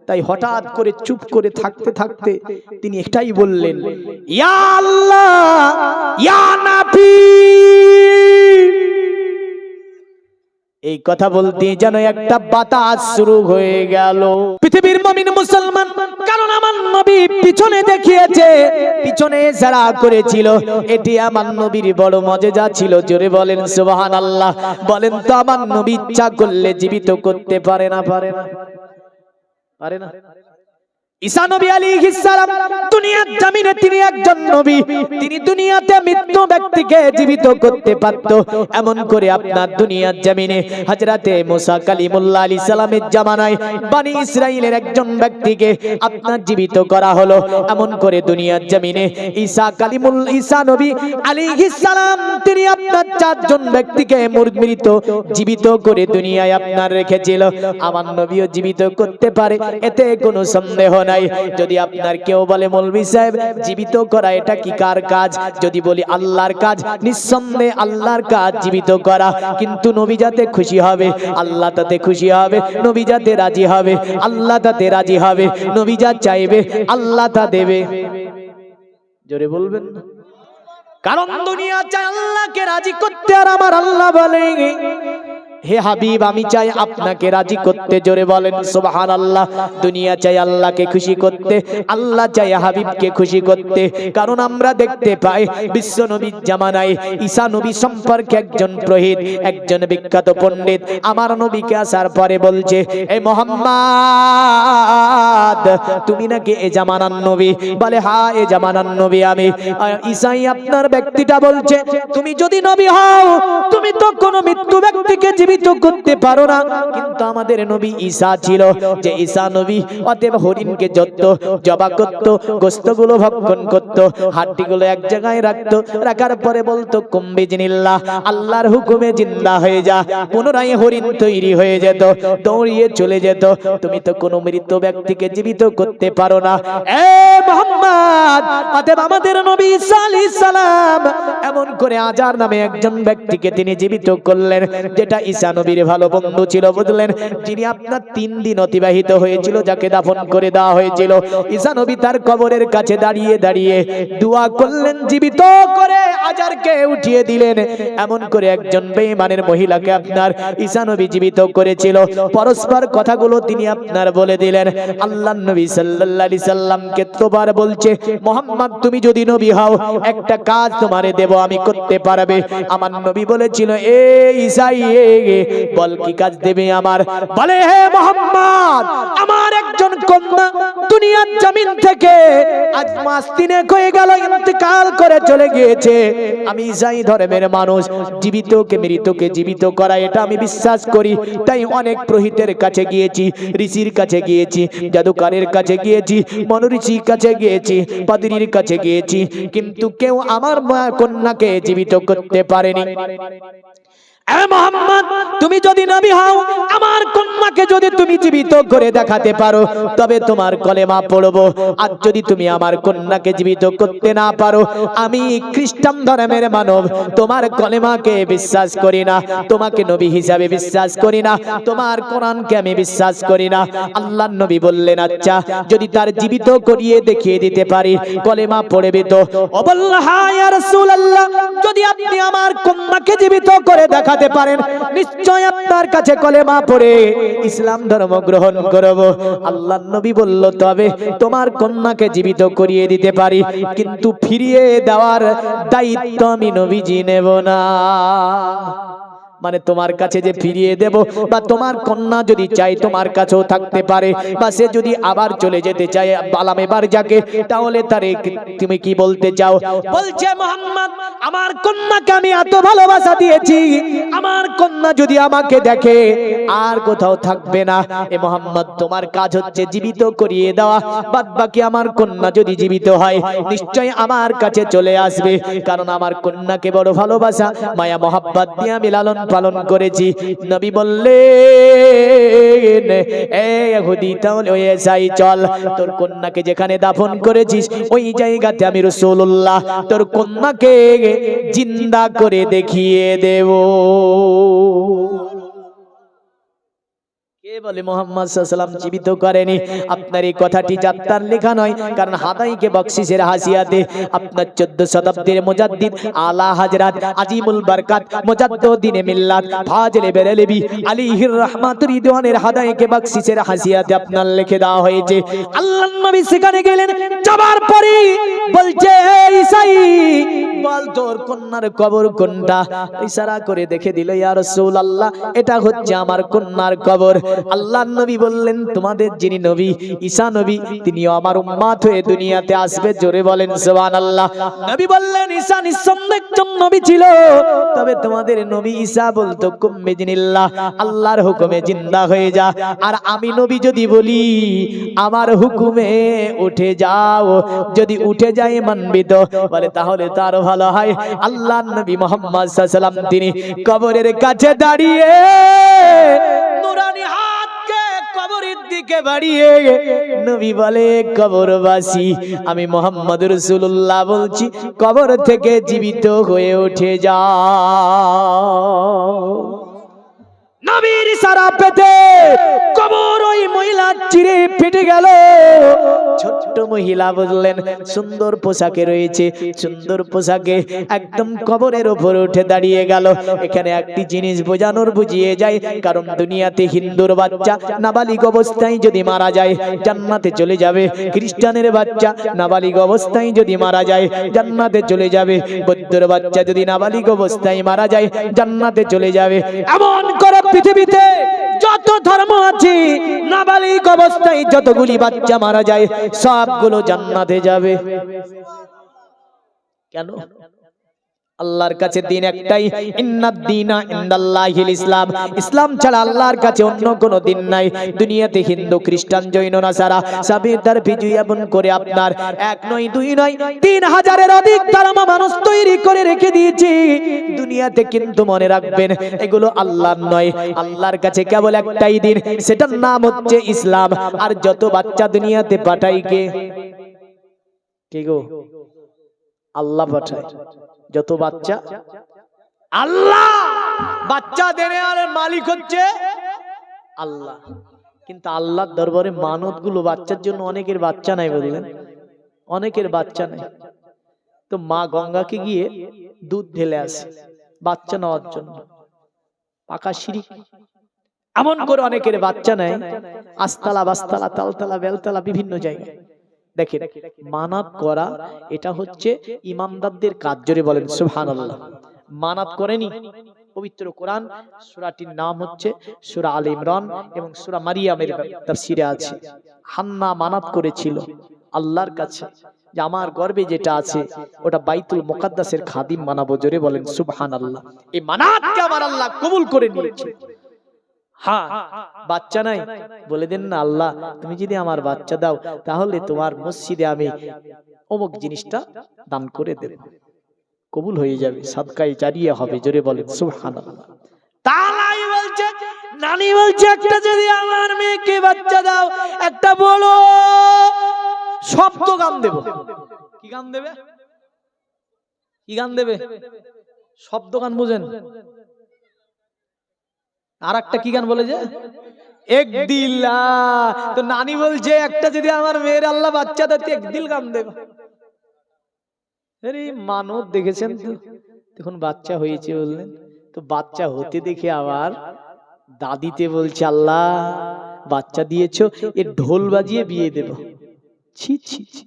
তাই হঠাৎ করে চুপ করে থাকতে থাকতে তিনি একটাই বললেন, ইয়া আল্লাহ ইয়া নবী। এই কথা বলতে যেন একটা বাতাস শুরু হয়ে গেল পৃথিবীর মুমিন মুসলমান, কারণ আমার নবী পিছনে দেখিয়েছে, পিছনে যারা করেছিল, এটি আমার নবীর বড় মজেজা ছিল। জোরে বলেন সুবহানাল্লাহ। বলেন তো আমার নবী ইচ্ছা করলে জীবিত করতে পারে না? পারে না? পারে না? ঈসা নবী আলাইহিস সালাম দুনিয়ার জমিনে তিনি একজন নবী, তিনি দুনিয়াতে মৃত্যু ব্যক্তিকে জীবিত করতে পারত। এমন করে আপনার দুনিয়ার জমিনে হযরতে মুসা কালিমুল্লাহ আলাইহিস সালামের জামানায় বনি ইসরাইলের একজন ব্যক্তিকে আপনার জীবিত করা হলো। এমন করে দুনিয়ার জমিনে ঈসা নবী আলাইহিস সালাম তিনি আপনার চারজন ব্যক্তিকে মৃত জীবিত করে দুনিয়ায় আপনার রেখেছিল। আমার নবীও জীবিত করতে পারে, এতে কোনো সন্দেহ নাই। যদি আপনার কেউ বলে মৌলভী সাহেব জীবিত করা এটা কি কার কাজ, যদি বলি আল্লাহর কাজ, নিঃসন্দেহে আল্লাহর কাজ জীবিত করা। কিন্তু নবী যাতে খুশি হবে, আল্লাহ তাতে খুশি হবে, নবী যাতে রাজি হবে, আল্লাহ তাতে রাজি হবে, নবী যা চাইবে আল্লাহ তা দেবে। জোরে বলবেন না? কারণ দুনিয়া চায় আল্লাহকে রাজি করতে, আর আমার আল্লাহ বলে হে হাবিব আমি চাই আপনাকে রাজি করতে, জোরে বলেন সুবহানাল্লাহ। দুনিয়া চাই আল্লাহকে খুশি করতে, আল্লাহ চাই হাবিবকে খুশি করতে। কারণ আমরা দেখতে পাই বিশ্ব নবীর জামানায় ঈসা নবী সম্পর্কে একজন পুরোহিত, একজন বিখ্যাত পণ্ডিত আমার নবীকে আসার পরে বলছে, এই মুহাম্মদ তুমি নাকি এ জামানার নবী? বলে হ্যাঁ এ জামানার নবী আমি। ঈসাই আপনার ব্যক্তিটা বলছে, তুমি যদি নবী হও তুমি তো কোনো মৃত্যু ব্যক্তিকে জীবিত করতে পারো না, কিন্তু আমাদের নবী ঈসা ছিল যে ঈসা নবী অতএব হরিণকে যত জবা করত, গোশতগুলো ভক্ষণ করত, হাড্ডিগুলো এক জায়গায় রাখতো, রাখার পরে বলতো কুম বিজনিল্লাহ, আল্লাহর হুকুমে জিন্দা হয়ে যা। পুনরায় হরিণ তৈরি হয়ে যেত, দৌড়িয়ে চলে যেত। তুমি তো কোনো মৃত ব্যক্তিকে জীবিত করতে পারো না এ মুহাম্মদ। অতএব আমাদের নবী ঈসা আলাইহিস সালাম এমন করে আজার নামে একজন ব্যক্তিকে তিনি জীবিত করলেন, যেটা ঈসা নবীর ভালো বন্ধু ছিল, বুঝলেন, যিনি আপনার 3 দিন অতিবাহিত হয়েছিল, যাকে দাফন করে দেওয়া হয়েছিল। ঈসা নবী তার কবরের কাছে দাঁড়িয়ে দাঁড়িয়ে দোয়া করলেন, জীবিত করে আজারকে উঠিয়ে দিলেন। এমন করে একজন বেঈমানের মহিলাকে আপনার ঈসা নবী জীবিত করেছিল। পরস্পর কথাগুলো তিনি আপনার বলে দিলেন। আল্লাহর নবী সাল্লাল্লাহু আলাইহি সাল্লামকে তোবার বলছে, মুহাম্মদ তুমি যদি নবী হও একটা কাজ তোমারে দেব, আমি করতে পারবে? আমার নবী বলেছিল, এ ঈসাই বল কি কাজ দেবে আমার? বলে হে মুহাম্মদ আমার একজন কন্যা দুনিয়ার জমিন থেকে আজ মাস 3 হয়ে গেল ইন্তেকাল করে চলে গিয়েছে। আমি ঈসাই ধর্মের মানুষ, জীবিতকে মৃতকে জীবিত করা এটা আমি বিশ্বাস করি। তাই অনেক পুরোহিতের কাছে গিয়েছি, ঋষির কাছে গিয়েছি, জাদুকরের কাছে গিয়েছি, মনোঋষির কাছে গিয়েছি, পাদ্রীর কাছে গিয়েছি, কিন্তু কেউ আমার কন্যাকে জীবিত করতে পারেনি। এ মুহাম্মদ তুমি যদি নবী হও আমার কন্যাকে যদি তুমি জীবিত করে দেখাতে পারো তবে তোমার কলেমা পড়বো। আর যদি তুমি আমার কন্যাকে জীবিত করতে না পারো, আমি খ্রিস্টান ধর্মের মানব, তোমার কলেমাকে বিশ্বাস করি না, তোমাকে নবী হিসাবে বিশ্বাস করি না, তোমার কোরআনকে আমি বিশ্বাস করি না। আল্লাহর নবী বললেন, আচ্ছা যদি তার জীবিত করিয়ে দেখিয়ে দিতে পারি কলেমা পড়বে তো? ও বলল হ্যাঁ ইয়া রাসূলুল্লাহ, যদি আপনি আমার কন্যাকে জীবিত করে দেখাতে পারেন নিশ্চয় আপনার কাছে কলেমা পড়ে ইসলাম ধর্ম গ্রহণ করব। আল্লাহর নবী বলল, তবে তোমার কন্যাকে জীবিত করিয়ে দিতে পারি, কিন্তু ফিরিয়ে দেওয়ার দায়িত্ব আমি নবীজি নেব না। মানে তোমার কাছে যে ফিরিয়ে দেব, বা তোমার কন্যা যদি চাই তোমার কাছেও থাকতে পারে, বা সে যদি আবার চলে যেতে চায় বালামে বার যাকে, তাহলে তারে তুমি কি বলতে চাও? বলছে মুহাম্মদ আমার কন্যাকে আমি এত ভালোবাসা দিয়েছি, আমার কন্যা যদি আমাকে দেখে আর কোথাও থাকবে না। এ মুহাম্মদ তোমার কাজ হচ্ছে জীবিত করিয়ে দেওয়া, বাদ বাকি আমার কন্যা যদি জীবিত হয় নিশ্চয় আমার কাছে চলে আসবে, কারণ আমার কন্যাকে বড় ভালোবাসা মায়া মহাব্বত দিয়ে আমি লালন পালন করেছি। নবী বললেন, এ ইহুদি তাহলে ওই যাই চল, তোর কন্যাকে যেখানে দাফন করেছিস ওই জায়গাতে আমি রাসূলুল্লাহ তোর কন্যাকে জিন্দা করে দেখিয়ে দেব। কে বলে মুহাম্মদ সাল্লাল্লাহু আলাইহি ওয়াসাল্লাম জীবিত করেনি? আপনার এই কথাটি যাত্রার লেখা নয়, কারণ হাদাইকে বকশিসের হাসিয়াতে আপনার 14 শতাব্দীর মুজাদ্দিদ আলা হযরত আজিমুল বরকত মুজাদ্দিদিন মিল্লাত ফাজিল বেরেলভী আলাইহির রাহমাতুর রিদওয়ানের হাদাইকে বকশিসের হাসিয়াতে আপনার লিখে দেওয়া হয়েছে। আল্লাহর নবী সেখানে গেলেন, যাবার পরে বলছে, হে ঈসাই বল তোর কন্যার কবর কোনটা? ইশারা করে দেখে দিল, ইয়া রাসূলুল্লাহ এটা হচ্ছে আমার কন্যার কবর। আল্লাহর নবী বললেন, তোমাদের যিনি নবী ঈসা নবী তিনিও আমার উম্মত হয়ে দুনিয়াতে আসবে, জোরে বলেন সুবহানাল্লাহ। নবী বললেন, ঈসা নিঃসন্দেহে একজন নবী ছিল, তবে তোমাদের নবী ঈসা বলতো কুম বিজনিল্লাহ, আল্লাহর হুকুমে জিন্দা হয়ে যা। আর আমি নবী যদি বলি আমার হুকুমে উঠে যাও, যদি উঠে যায় মানবি তো? বলে তাহলে তার ভালো হয়। আল্লাহর নবী মুহাম্মদ সাল্লাল্লাহু আলাইহি ওয়াসাল্লাম তিনি কবরের কাছে দাঁড়িয়ে নুরানি হাতকে কবরের দিকে বাড়িয়ে নবী বলে, কবরবাসী আমি মুহাম্মদ রাসূলুল্লাহ বলছি, কবর থেকে জীবিত হয়ে উঠে যাও। নবীর ইশারা পেতে কবর ওই মহিলা মদিনা চিরে ফেটে গেল। ছোট্ট মহিলা বললেন সুন্দর পোশাকে রয়েছে, সুন্দর পোশাকে একদম কবরের উপর উঠে দাঁড়িয়ে গেল। এখানে একটি জিনিস বোঝানোর বুঝিয়ে যায়, কারণ দুনিয়াতে হিন্দুর বাচ্চা নাবালিগ অবস্থায় যদি মারা যায় জান্নাতে চলে যাবে, খ্রিস্টানের বাচ্চা নাবালিগ অবস্থায় যদি মারা যায় জান্নাতে চলে যাবে, বৌদ্ধর বাচ্চা যদি নাবালিগ অবস্থায় মারা যায় জান্নাতে চলে যাবে। এমন করে পৃথিবীতে যত ধর্ম আছে নাবালিগ অবস্থায় যতগুলি বাচ্চা মারা যায় সবগুলো জান্নাতে যাবে। কেন? আল্লাহর কাছে দিন একটাই, ইন্নাদ দীনা ইনদাল্লাহিল ইসলাম। ইসলাম ছাড়া আল্লাহর কাছে অন্য কোনো দিন নাই। দুনিয়াতে হিন্দু, খ্রিস্টান, জৈন, নাসারা সাবিতার বিজয়াপন করে আপনার এক নয় দুই নয় 3000-এর অধিক ধর্ম মানুষ তৈরি করে রেখে দিয়েছে দুনিয়াতে। কিন্তু মনে রাখবেন এগুলো আল্লাহর নয়। আল্লাহর কাছে কেবল একটাই দিন, সেটার নাম হচ্ছে ইসলাম। আর যত বাচ্চা দুনিয়াতে পাঠায় কে গো? আল্লাহ পাঠায়। যত বাচ্চা আল্লাহ, বাচ্চা দেওয়ার মালিক হচ্ছে আল্লাহ। কিন্তু আল্লাহর দরবারে মানত গুলো বাচ্চার জন্য, অনেকের বাচ্চা নাই বললেন, অনেকের বাচ্চা নাই। তো মা গঙ্গাকে গিয়ে দুধ ঢেলে আসে বাচ্চা নেওয়ার জন্য, পাকা শিরিক। এমন করে অনেকের বাচ্চা নেয় আস্তালা, বাস্তালা, তালতলা, বেলতলা, বিভিন্ন জায়গায়। দেখেন, মানাত করা এটা হচ্ছে ইমামদারদের কাজ। জোরে বলেন সুবহানাল্লাহ। মানাত করেনি, পবিত্র কোরআন সূরাটির নাম হচ্ছে সূরা আলে ইমরান এবং সূরা মারিয়ামের তাফসীরে আছে। হান্না মানাত করেছিল আল্লাহর কাছে যে আমার গর্ভে যেটা আছে ওটা বাইতুল মুকাদ্দাসের খাদিম বানাবো। জোরে বলেন সুবহানাল্লাহ। এই মানাতকে আমার আল্লাহ কবুল করে নিয়েছে। হ্যাঁ, বাচ্চা নাই, বলে দেন না আল্লাহ তুমি যদি আমার বাচ্চা দাও তাহলে তোমার মসজিদে আমি অমুক জিনিসটা দান করে দেব, কবুল হয়ে যাবে, সাদকায়ে জারিয়া হবে। জোরে বলেন সুবহানাল্লাহ। তালাই বলছে, নানি বলছে একটা যদি আমার মেয়েকে বাচ্চা দাও একটা বলো শব্দ গান দেব। কি গান দেবে? কি গান দেবে? শব্দ গান বুঝেন? আর একটা কি গান বলে যে এক দিলা। তো নানি বলছে একটা যদি আমার মেয়ের আল্লাহ বাচ্চা দেয় এক দিল গান দেব। আরে মানত দেখেছেন তো, তখন বাচ্চা হয়েছে বললেন, তো বাচ্চা হতে দেখে আবার দাদিতে বলছে আল্লাহ বাচ্চা দিয়েছো, এ ঢোল বাজিয়ে বিয়ে দেব। ছি ছি ছি,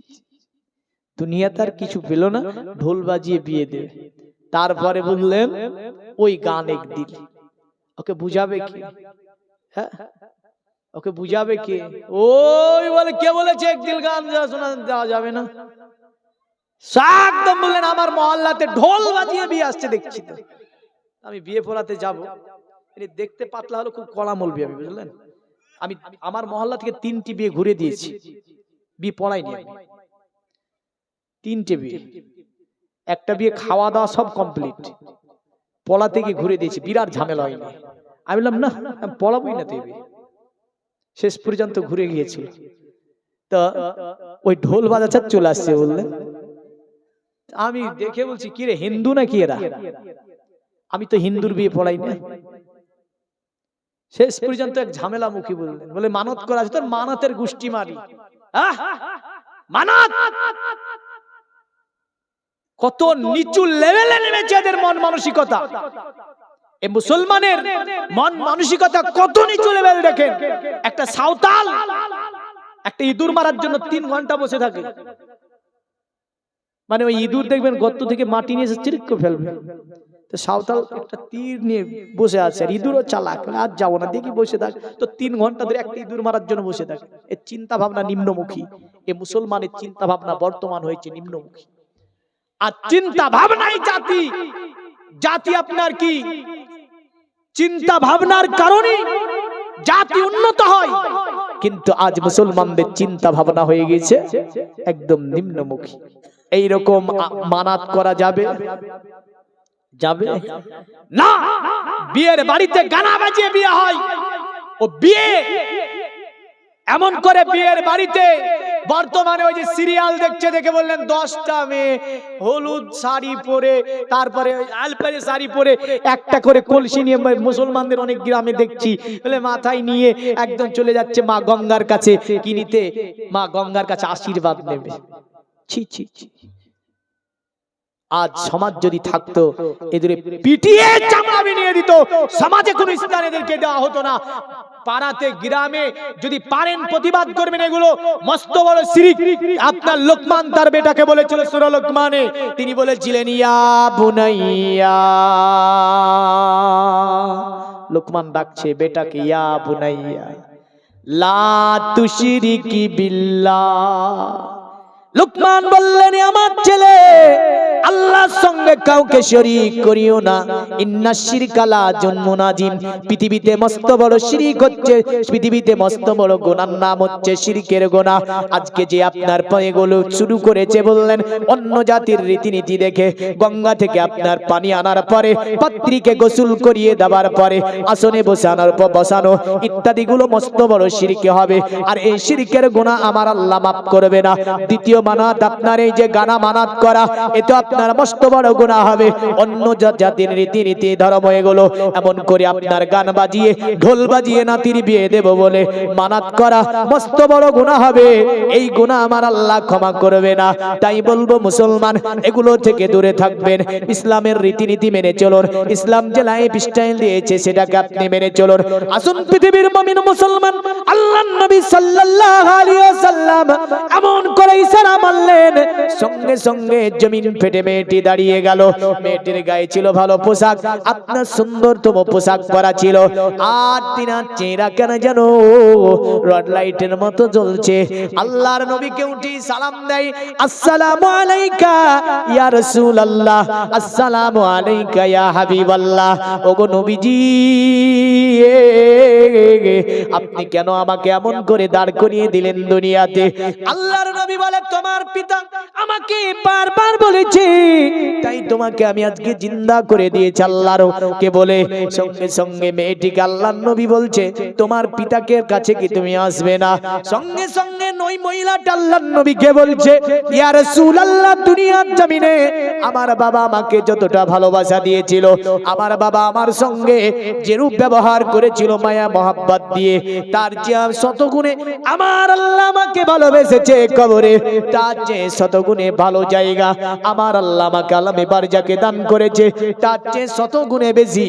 দুনিয়া তার কিছু পেল না, ঢোল বাজিয়ে বিয়ে দেবে। তারপরে বললেন ওই গান এক দিল। ওকে বুঝাবে কি? হ্যাঁ, ওকে বুঝাবে কে? ওই বলে কে বলেছে এক দিল গান শোনা দেওয়া যাবে না? একদম বললেন আমার মহল্লাতে ঢোল বাজিয়ে বিয়ে আসছে দেখছি তো, আমি বিয়ে পড়াতে যাব। দেখতে পাতলা হলো, খুব কড়া মলবি আমি, বুঝলেন? আমি আমার মহল্লা থেকে 3টি বিয়ে ঘুরে দিয়েছি, বিয়ে পড়াইনি আমি। 3টে বিয়ে, একটা বিয়ে খাওয়া দাওয়া সব কমপ্লিট, পলা থেকে ঘুরে দিয়েছি, বিরাট ঝামেলা হয়নি। আমি বললাম না আমি পড়াবোই না, তুই শেষ পর্যন্ত ঘুরে গিয়েছিল। তো ওই ঢোল বাজাচ্ছা চলে আসছে বললেন। আমি দেখে বলছি কি রে হিন্দু নাকি এরা? আমি তো হিন্দুর বিয়ে পড়াই না। শেষ পর্যন্ত এক ঝামেলা মুখী বললেন, বলে মানত করা আছে তোর, মানতের গোষ্ঠী মারি। মানত কত নিচু লেভেলে নেমেছে এদের মন মানসিকতা। এই মুসলমানের মন মানসিকতা কত নিচু লেভেল দেখেন। একটা সাঁওতাল একটা ইঁদুর মারার জন্য 3 ঘন্টা বসে থাকে। মানে ওই ইঁদুর দেখবেন গর্ত থেকে মাটি নিয়ে এসে চিরিক করে ফেলবে, তো সাঁওতাল একটা তীর নিয়ে বসে আছে, আর ইঁদুরও চালাক, আজ যাবো না দেখি বসে থাক। তো 3 ঘন্টা ধরে একটা ইঁদুর মারার জন্য বসে থাকে। এর চিন্তা ভাবনা নিম্নমুখী। এই মুসলমানের চিন্তা ভাবনা বর্তমান হয়েছে নিম্নমুখী। আর চিন্তা ভাবনাই জাতি, জাতি আপনার কি চিন্তা ভাবনার কারণে জাতি উন্নত হয়। কিন্তু আজ মুসলমানদের চিন্তা ভাবনা হয়ে গেছে একদম নিম্নমুখী। এইরকম মানাত করা যাবে? যাবে না। বিয়ের বাড়িতে গানা বাজিয়ে বিয়ে হয়। ও বিয়ে এমন করে বিয়ের বাড়িতে বর্তমানে ওই যে সিরিয়াল দেখছে, দেখে বললেন 10টা মেয়ে হলুদ শাড়ি পরে, তারপরে আলপারে শাড়ি পরে একটা করে কলসি নিয়ে, মুসলমানদের অনেক গ্রামে দেখছি, বলে মাথায় নিয়ে একদম চলে যাচ্ছে মা গঙ্গার কাছে, কি নিতে? মা গঙ্গার কাছে আশীর্বাদ নেবে। ছি ছি ছি। আজ সমাজ যদি থাকতো, এদের পিটিয়ে চামড়া নিয়ে দিত, সমাজে কোন স্থান এদেরকে দেওয়া হতো না। পাড়াতে গ্রামে যদি পারেন প্রতিবাদ করবেন, এগুলো মস্ত বড় শিরক। আপনার লোকমান তার বেটাকে বলেছিল সূরা লোকমানে, তিনি বলেছিলেন ইয়া বুনাইয়া, লোকমান ডাকছে বেটাকে ইয়া বুনাইয়া লা তুশরিকি বিল্লাহ। লোকমান বললেন আমার ছেলে, আল্লাহর সঙ্গে কাউকে শরীক করিও না। ইন্না শিরকা লা যুলমুন আযীম, পৃথিবীতে মস্ত বড় শিরক হচ্ছে, পৃথিবীতে মস্ত বড় গুনার নাম হচ্ছে শিরকের গুনাহ। আজকে যে আপনার পায়েগুলো শুরু করেছে, বললেন অন্য জাতির রীতিনীতি দেখে গঙ্গা থেকে আপনার পানি আনার পরে পাত্রীকে গোসল করিয়ে দেওয়ার পরে আসনে বসানোর পর বসানো ইত্যাদিগুলো মস্ত বড় শিরকে হবে। আর এই শিরকের গুনাহ আমার আল্লাহ মাফ করবে না। দ্বিতীয় মানাত, আপনার এই যে গানা মানাত করা, এতো আপনার মস্ত বড় গুনাহ হবে। অন্য জাতির রীতিনীতি ধর্ম এগুলো, এমন করে আপনার গান বাজিয়ে ঢোল বাজিয়ে নাতির বিয়ে দেব বলে মানাত করা মস্ত বড় গুনাহ হবে। এই গুনাহ আমার আল্লাহ ক্ষমা করবে না। তাই বলবো মুসলমান, এগুলো থেকে দূরে থাকবেন। ইসলামের রীতিনীতি মেনে চলুন। ইসলাম যে লাইফ স্টাইল দিয়েছে সেটাকে আপনি মেনে চলুন। আসুন পৃথিবীর মুমিন মুসলমান, আল্লাহর নবী সাল্লাল্লাহু আলাইহি ওয়াসাল্লাম এমন করে ইশারা মারলেন, সঙ্গে সঙ্গে জমিন ফেটে মেয়েটি দাঁড়িয়ে গেল। মেয়েটির গায়ে ছিল ভালো পোশাক, আপনার সুন্দরতম পোশাক পরা ছিল, আর তিনার চেহারা কেন যেন রড লাইটের মতো জ্বলছে। আল্লাহর নবীকে উঠি সালাম দেয়, আসসালামু আলাইকা ইয়া রাসূলুল্লাহ, আসসালামু আলাইকা ইয়া হাবিবাল্লাহ। ওগো নবীজি, আপনি কেন আমাকে এমন করে দাঁড় করিয়ে দিলেন দুনিয়াতে? আল্লাহর নবী বলে, তোমার পিতা আমাকে বারবার বলেছে, তাই তোমাকে আমি আজকে জিন্দা করে দিয়েছি আল্লাহর কে বলে। সঙ্গে সঙ্গে মেয়েটিকে আল্লাহর নবী বলছে, তোমার পিতাকে কাছে কি তুমি আসবে না? সঙ্গে সঙ্গে ওই মহিলাটা আল্লাহর নবীকে বলছে, ইয়া রাসূলুল্লাহ, দুনিয়ার জমিনে আমার বাবা আমাকে যতটা ভালোবাসা দিয়েছিল, আমার বাবা আমার সঙ্গে যেরূপ ব্যবহার করেছিল মায়া মহব্বত দিয়ে, তার চেয়ে শতগুণে আমার আল্লাহ আমাকে ভালোবেসেছে কবরে, তার চেয়ে শতগুণে ভালো জায়গা আমার আল্লাহ আমাকে আলামে বারজাকে দান করেছে, তার চেয়ে শতগুণে বেশি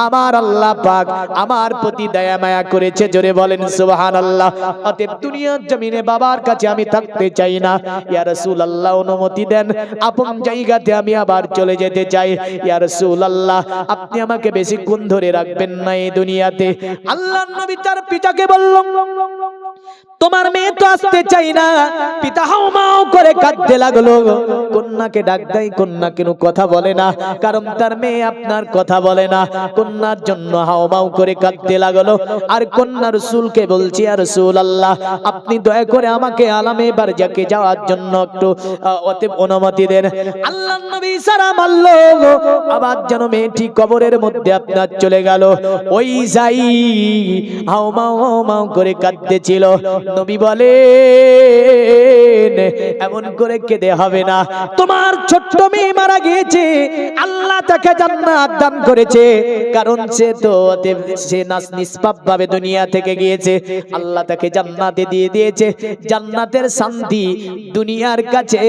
আমার আল্লাহ পাক আমার প্রতি দয়া মায়া করেছে। জোরে বলেন সুবহানাল্লাহ। অতএব দুনিয়ার জমিনে বাবার কাছে আমি থাকতে চাই না। ইয়া রাসূলুল্লাহ, অনুমতি দেন, আপন জায়গাতে আমি আবার চলে যেতে চাই। ইয়া রাসূলুল্লাহ, আপনি আমাকে বেশিক্ষণ ধরে রাখবেন না এই দুনিয়াতে। আল্লাহর নবী তার পিতাকে বলল, তোমার মেয়ে তো আসতে চাই না। পিতা হাউমাউ করে কাঁদতে লাগলো। কন্যাকে ডাক দেয়, কন্যা কেন কথা বলে না? কারণ তার মেয়ে আপনার কথা বলে না। কন্যার জন্য হাউমাউ করে কাঁদতে লাগলো। আর কন্যা রাসূলকে বলছি, ইয়া রাসূলুল্লাহ, আপনি দয়া করে আমাকে আলামে বারজাকে যাওয়ার জন্য একটু অতএব অনুমতি দেন। আল্লাহর নবী ইশারা মারলো, আবার যেন মেয়েটি কবরের মধ্যে আপনার চলে গেল। ওই যাই হাউমাউ হাউমাউ করে কাঁদতেছিল। নবী বলেন, এমন করে কেঁদে হবে না। তোমার ছোট্ট মেয়ে মারা গিয়েছে, আল্লাহ তাকে জান্নাত দান করেছে, কারণ সে তো সে নিষ্পাপ ভাবে দুনিয়া থেকে গিয়েছে। আল্লাহ তাকে জান্নাতে দিয়ে দিয়েছে। জান্নাতের শান্তি দুনিয়ার কাছে,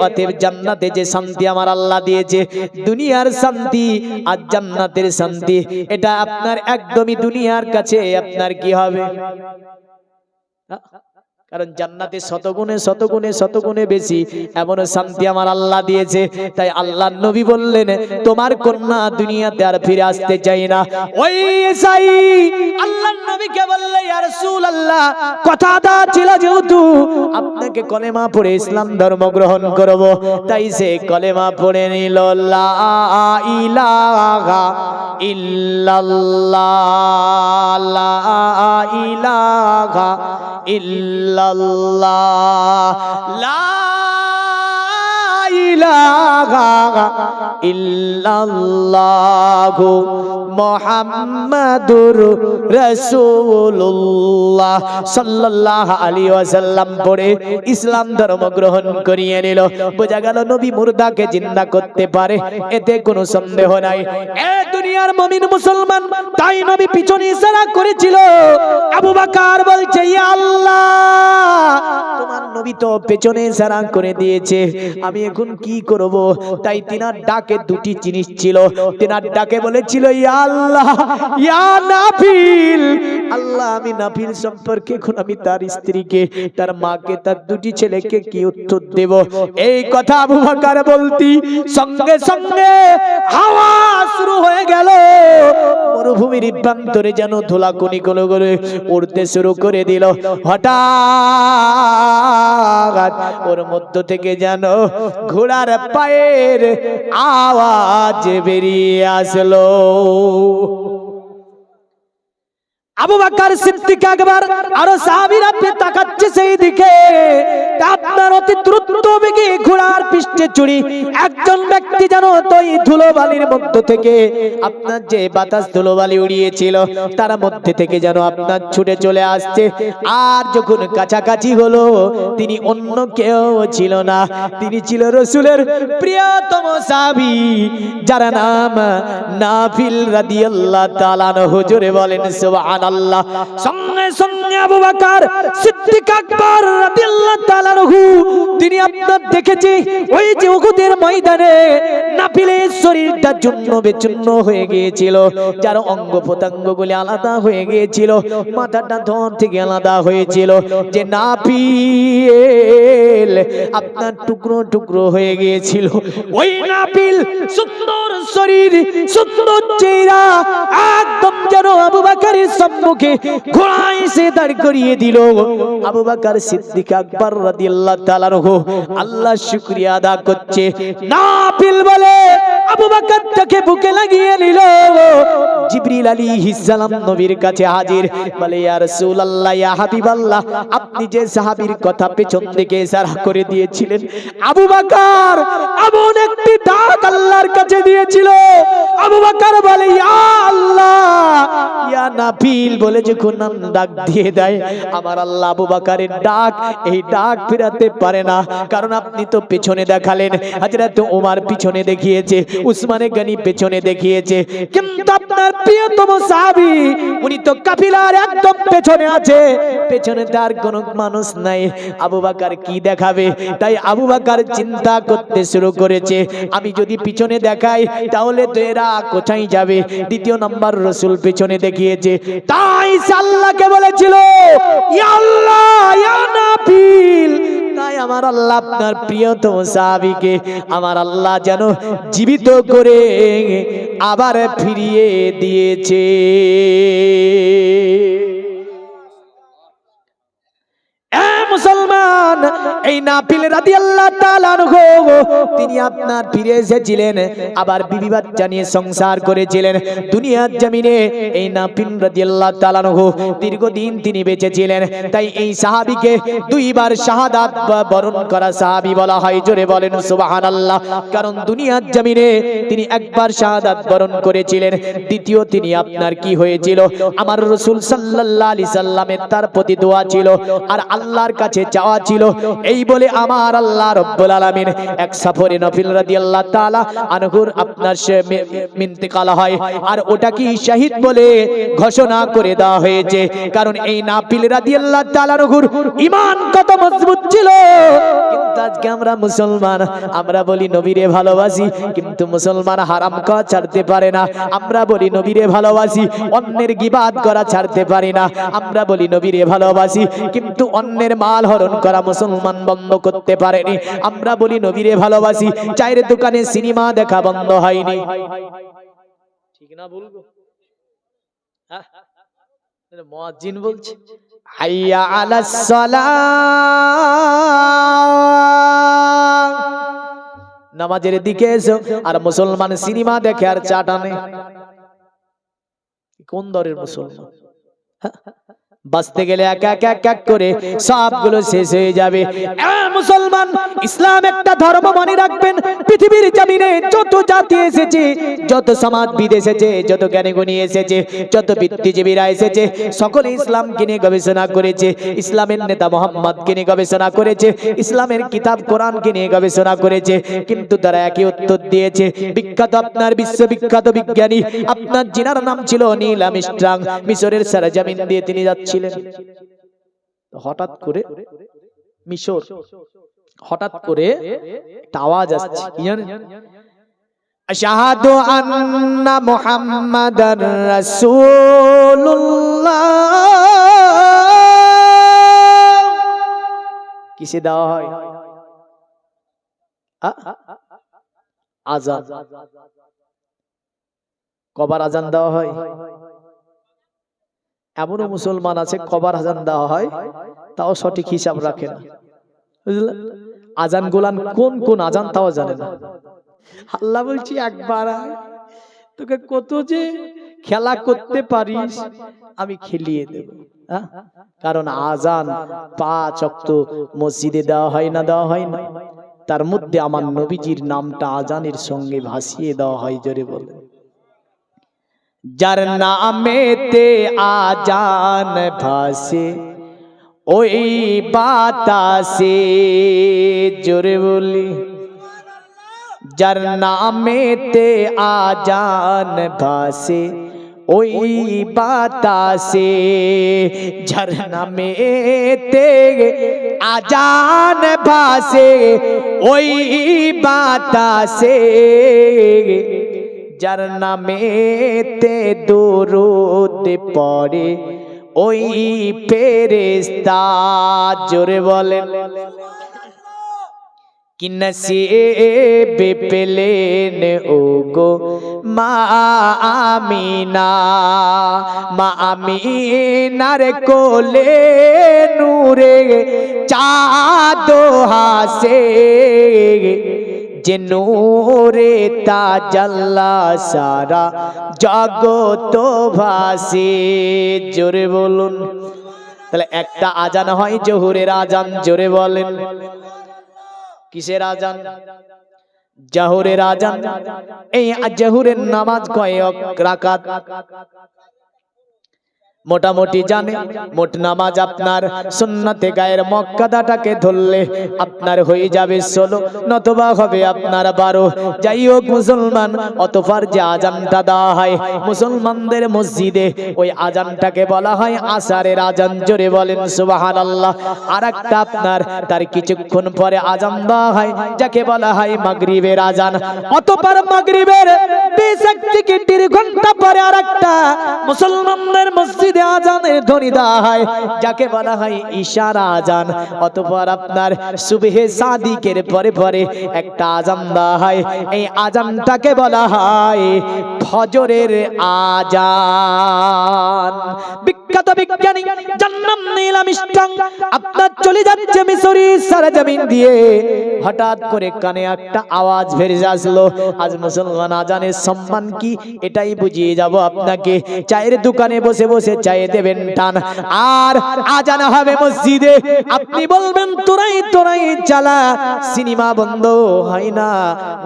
অতএব জান্নাতে যে শান্তি আমার আল্লাহ দিয়েছে, দুনিয়ার শান্তি আর জান্নাতের শান্তি, এটা আপনার একদমই দুনিয়ার কাছে আপনার কি হবে? কারণ জান্নাতে শতগুণে শতগুণে শতগুণে বেশি এমন শান্তি আমার আল্লাহ দিয়েছে। তাই আল্লাহর নবী বললেন, তোমার কন্যা দুনিয়াতে আর ফিরে আসতে চাই না। ওই সাই আল্লাহর নবীকে বললে, ইয়া রাসূলুল্লাহ, কথা দা ছিল যেহেতু আপনাকে কলেমা পড়ে ইসলাম ধর্ম গ্রহণ করব, তাই সে কলেমা পড়ে নিল, লা ইলাহা ইল্লাল্লাহ, লা ইলাহা ইল্লাল্লাহ, লা ইলাহা ইল্লাল্লাহ মুহাম্মাদুর রাসূলুল্লাহ সাল্লাল্লাহু আলাইহি ওয়াসাল্লাম পড়ে ইসলাম ধর্ম গ্রহণ করিয়ে নিল। বোঝা গেল নবী মুর্দাকে জিন্দা করতে পারে, এতে কোনো সন্দেহ নাই। এ দুনিয়ার মুমিন মুসলমান, তাই নবী পিছনে ইশারা করেছিল। আবু বকর বলছে, ইয়া আল্লাহ, তোমার নবী তো পেছনে ইশারা করে দিয়েছে, আমি এখন কি করব? তাই তিনার ডাকে দুটি জিনিস ছিল। তিনার ডাকে বলেছিল, ইয়া আল্লাহ, ইয়া নাফিল। আল্লাহ, আমি নাফিল সম্পর্কে এখন আমি তার স্ত্রীকে, তার মাকে, তার দুটি ছেলেকে কি উত্তর দেব? এই কথা আবু বকর বলতি সঙ্গে সঙ্গে হাওয়া শুরু হয়ে গেল। মরুভূমির প্রান্তরে যেন ধুলাকণি গুলো করে উড়তে শুরু করে দিল। হঠাৎ ওর মধ্য থেকে যেন ঘোড়ার পায়ের আওয়াজ বেরিয়ে আসলো। আবু বকর সিদ্দিক আকবর আর সাহাবীরা তাকাচ্ছে সেই দিকে। আপনার অতি দ্রুত বেগে ঘোড়ার পৃষ্ঠে চড়ি একজন ব্যক্তি যেন ওই ধুলোবালির মধ্য থেকে, আপনার যে বাতাস ধুলোবালি উড়িয়েছিল তার মধ্যে থেকে যেন আপনার ছুটে চলে আসছে। আর যখন কাছাকাছি হলো, তিনি অন্য কেউ ছিল না, তিনি ছিল রাসূলের প্রিয়তম সাহাবী, যার নাম নাফিল রাদিয়াল্লাহু তাআলা আনহু। জোরে বলেন সুবহানাল্লাহ। সঙ্গে সঙ্গে আবু বকর সিদ্দিক আকবর রাদিয়াল্লাহু তাআলা আনহু, তিনি আপনার দেখেছি ওই যে উহুদের ময়দানে নাফিলের শরীরটা চূর্ণ বিচূর্ণ হয়ে গিয়েছিল, যার অঙ্গ প্রত্যঙ্গগুলি আলাদা হয়ে গিয়েছিল, মাথাটা ধর থেকে আলাদা হয়েছিল, যে নাফিল আপনার টুকরো টুকরো হয়ে গিয়েছিল। ওই নাফিল সুন্দর শরীর, সুন্দর চেহারা একদম যেন আবু বকরের সম্মুখে ঘোড়ায় এসে দাঁড় করিয়ে দিল। আবু বকর সিদ্দিক আকবর রাদিয়াল্লাহু তাআলা আনহু আল্লাহ শুকরিয়া আদা করছে। নাফিল বলে আবু বকর তাকে বুকে লাগিয়ে নিল। জিবরিল আলাইহিস সালাম নবীর কাছে হাজির, বলে ইয়া রাসূলুল্লাহ, ইয়া হাবিবাল্লাহ, আপনি যে সাহাবীর কথা পেছন থেকে ইশারা করে দিয়েছিলেন, আবু বকর এমন একটি ডাক আল্লাহর কাছে দিয়েছিল। আবু বকর বলে, ইয়া আল্লাহ, ইয়া নাফিল বলে যখন ডাক দিয়ে দেয়, আমার আল্লাহ আবু বকরের ডাক, এই ডাক ফেরাতে পারে না। কারণ আপনি তো পেছনে দেখালেন, হযরত ওমর পিছনে দেখিয়েছে, উসমানে গনি পেছনে দেখিয়েছে, কিন্তু আপনার প্রিয়তম সাহাবী উনি তো কাফিলার একদম পেছনে আছে, পেছনে তার কোনো মানুষ নাই, আবু বকর কি দেখাবে? তাই আবু বকর চিন্তা করতে শুরু করেছে, আমি যদি পিছনে দেখাই তাহলে তো এরা কোথায় যাবে? দ্বিতীয় নাম্বার রাসূল পেছনে দেখিয়েছে, তাই আল্লাহকে বলেছিল, ইয়া আল্লাহ, ইয়া নাফিল, তাই আমার আল্লাহ আপনার প্রিয়তম সাহাবীকে আমার আল্লাহ যেন জীবিত করে আবার ফিরিয়ে দিয়েছে। মুসলমান, এই নাফিল রাদিয়াল্লাহু তাআলা আনহু তিনি আপনার ফিরে এসেছিলেন, আবার বিবি বাচ্চা নিয়ে সংসার করেছিলেন দুনিয়ার জমিনে। এই নাফিল রাদিয়াল্লাহু তাআলা আনহু দীর্ঘদিন তিনি বেঁচে ছিলেন। তাই এই সাহাবীকে দুইবার শাহাদাত বরণ করা সাহাবী বলা হয়। জোরে বলেন সুবহানাল্লাহ। কারণ দুনিয়ার জমিনে তিনি একবার শাহাদাত বরণ করেছিলেন, দ্বিতীয় তিনি আপনার কি হয়েছিল, আমার রাসূল সাল্লাল্লাহু আলাইহি সাল্লামের তার প্রতি দোয়া ছিল আর আল্লাহর কাছে চাওয়া ছিল। এই বলে আমার আল্লাহ রব্বুল আলামিন এক সফরে নাফিল রাদিয়াল্লাহু তাআলা আনহুর আপনার ইন্তেকাল হয়, আর ওটা কি শহীদ বলে ঘোষণা করে দেওয়া হয়েছে। কারণ এই নাফিল রাদিয়াল্লাহু তাআলা আনহুর ঈমান কত মজবুত ছিল। কিন্তু আজকে আমরা মুসলমান, আমরা বলি নবীরে ভালোবাসি, কিন্তু মুসলমান হারাম খাওয়া ছাড়তে পারে না। আমরা বলি নবীরে ভালোবাসি, অন্যের গীবাত করা ছাড়তে পারি না। আমরা বলি নবীরে ভালোবাসি, কিন্তু অন্যের মাল হরণ করা মুসলমান বন্ধ করতে পারেনি। আমরা বলি নবীরে ভালোবাসি, চায়ের দোকানে সিনেমা দেখা বন্ধ হয়নি। ঠিক না বলবো? মুয়াজ্জিন বলছে, হাইয়া আলাস সালাহ, নামাজের দিকে এসো, আর মুসলমান সিনেমা দেখে আর চা টানে। কোন দরের মুসলমান? বাঁচতে গেলে এক এক এক এক করে সবগুলো শেষ হয়ে যাবে। মুসলমান, ইসলাম একটা ধর্ম, মনে রাখবেন পৃথিবীর জমিনে যত জাতি এসেছে, যত সমাজবিদ এসেছে, যত জ্ঞানীগুণী এসেছে, যত বুদ্ধিজীবীরা এসেছে, সকলে ইসলামকে নিয়ে গবেষণা করেছে, ইসলামের নেতা মুহাম্মদকে নিয়ে গবেষণা করেছে, ইসলামের কিতাব কোরআনকে নিয়ে গবেষণা করেছে, কিন্তু তারা একই উত্তর দিয়েছে। বিখ্যাত আপনার বিশ্ববিখ্যাত বিজ্ঞানী আপনার যিনার নাম ছিল নীল আর্মস্ট্রং, মিশরের সরজমিন দিয়ে তিনি যাচ্ছিলেন, হঠাৎ করে মিশর, হঠাৎ করে একটা আওয়াজ আসছে, কি জানেন? আশহাদু আন্না মুহাম্মাদার রাসূলুল্লাহ। কিসে দেওয়া হয়? আজান। কবার আজান দেওয়া হয়? এমনও মুসলমান আছে কবার আজান দেওয়া হয় তাও সঠিক হিসাব রাখে না, বুঝলেন? আজান গোলান কোন কোন আজান তাও জানে না। আল্লাহ বলছি একবার তোকে কত যে খেলা করতে পারিস আমি খেলিয়ে দেব। কারণ আজান 5 ওয়াক্ত মসজিদে দেওয়া হয় না, দেওয়া হয় না, তার মধ্যে আমার নবীজির নামটা আজানের সঙ্গে ভাসিয়ে দেওয়া হয়। জোরে বলে, যার নামেতে আজান ভাসে ওই বাতাসে, জোরে বলি, যার নামেতে আজান ভাসে ওই বাতাসে, যার নামেতে আজান ভাসে ওই বাতাসে, যার নামেতে দরুদ পড়ে ওই ফেরেশতা। জোরে বলেন, কি নসিব পেলেন ওগো মা আমিনা, মা আমিনার কোলে নূরে চাঁদ হাসে, যে নূরে তাজাল্লা সারা জগৎ ভাসে। জোরে বলুন। তাহলে একটা আজান হয় জোহরের আজান, জোরে বলেন। কিসের আজান? জোহরের আজান। এই জোহরের নামাজ কয়েক রাকাত? মোটামুটি জানে, মোট নামাজ আপনার সুন্নতে গায়ের মক্কাদাটাকে ধরলে আপনার হয়ে যাবে 16, নতবা হবে আপনার 12। যাই হোক মুসলমান, অতঃপর যে আজানটা দেওয়া হয় মুসলমানদের মসজিদে, ওই আজানটাকে বলা হয় আসরের আজান। জোরে বলেন সুবহানাল্লাহ। আর একটা আপনার তার কিছুক্ষণ পরে আজান দেওয়া হয় যাকে বলা হয় মাগরিবের আজান। অতঃপর মাগরিবের 20 ঘন্টা পরে আর একটা মুসলমানদের মসজিদে আজানের ধ্বনি দেওয়া হয় যাকে বলা হয় ইশার আজান। অতঃপর আপনার সুবহে সাদিকের পরে পরে একটা আজান দেওয়া হয়, এই আজানটাকে বলা হয় ফজরের আজান। বিখ্যাত বিজ্ঞানী যার নাম নীল আর্মস্ট্রং আপনার চলে যাচ্ছে মিশরি সরজমিন দিয়ে, হঠাৎ করে কানে একটা আওয়াজ ভেসে আসলো। আজ মুসলমান আজানের সম্মান কি এটাই বুঝিয়ে যাব আপনাকে। চায়ের দোকানে বসে বসে চায়ে দেবেন টান, আর আজান হবে মসজিদে, আপনি বলবেন তোরাই তোরাই চালা, সিনেমা বন্ধ হয় না।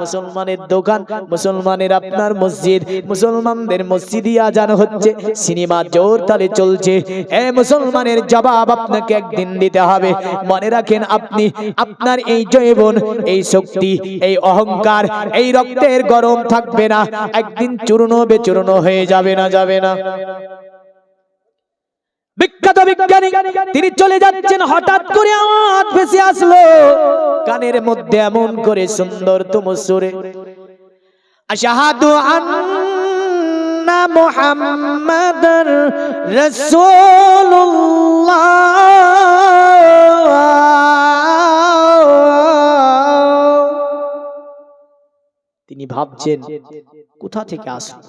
মুসলমানের দোকান, মুসলমানের আপনার মসজিদ, মুসলমানদের মসজিদে আজান হচ্ছে, সিনেমা জোর তালে চলছে। এ মুসলমানের জবাব আপনাকে একদিন দিতে হবে। মনে রাখেন, আপনি আপনার এই যৌবন, এই শক্তি, এই অহংকার, এই রক্তের গরম থাকবে না, একদিন চূর্ণ বেচূর্ণ হয়ে যাবে না, যাবে না। বিখ্যাত বিজ্ঞানী তিনি চলে যাচ্ছেন, হঠাৎ করে আওয়াজ ভেসে আসলো কানের মধ্যে এমন করে সুন্দর তুম সুরে, আশহাদু আন্না মুহাম্মাদার রাসূলুল্লাহ। তিনি ভাবছেন কোথা থেকে আসলো,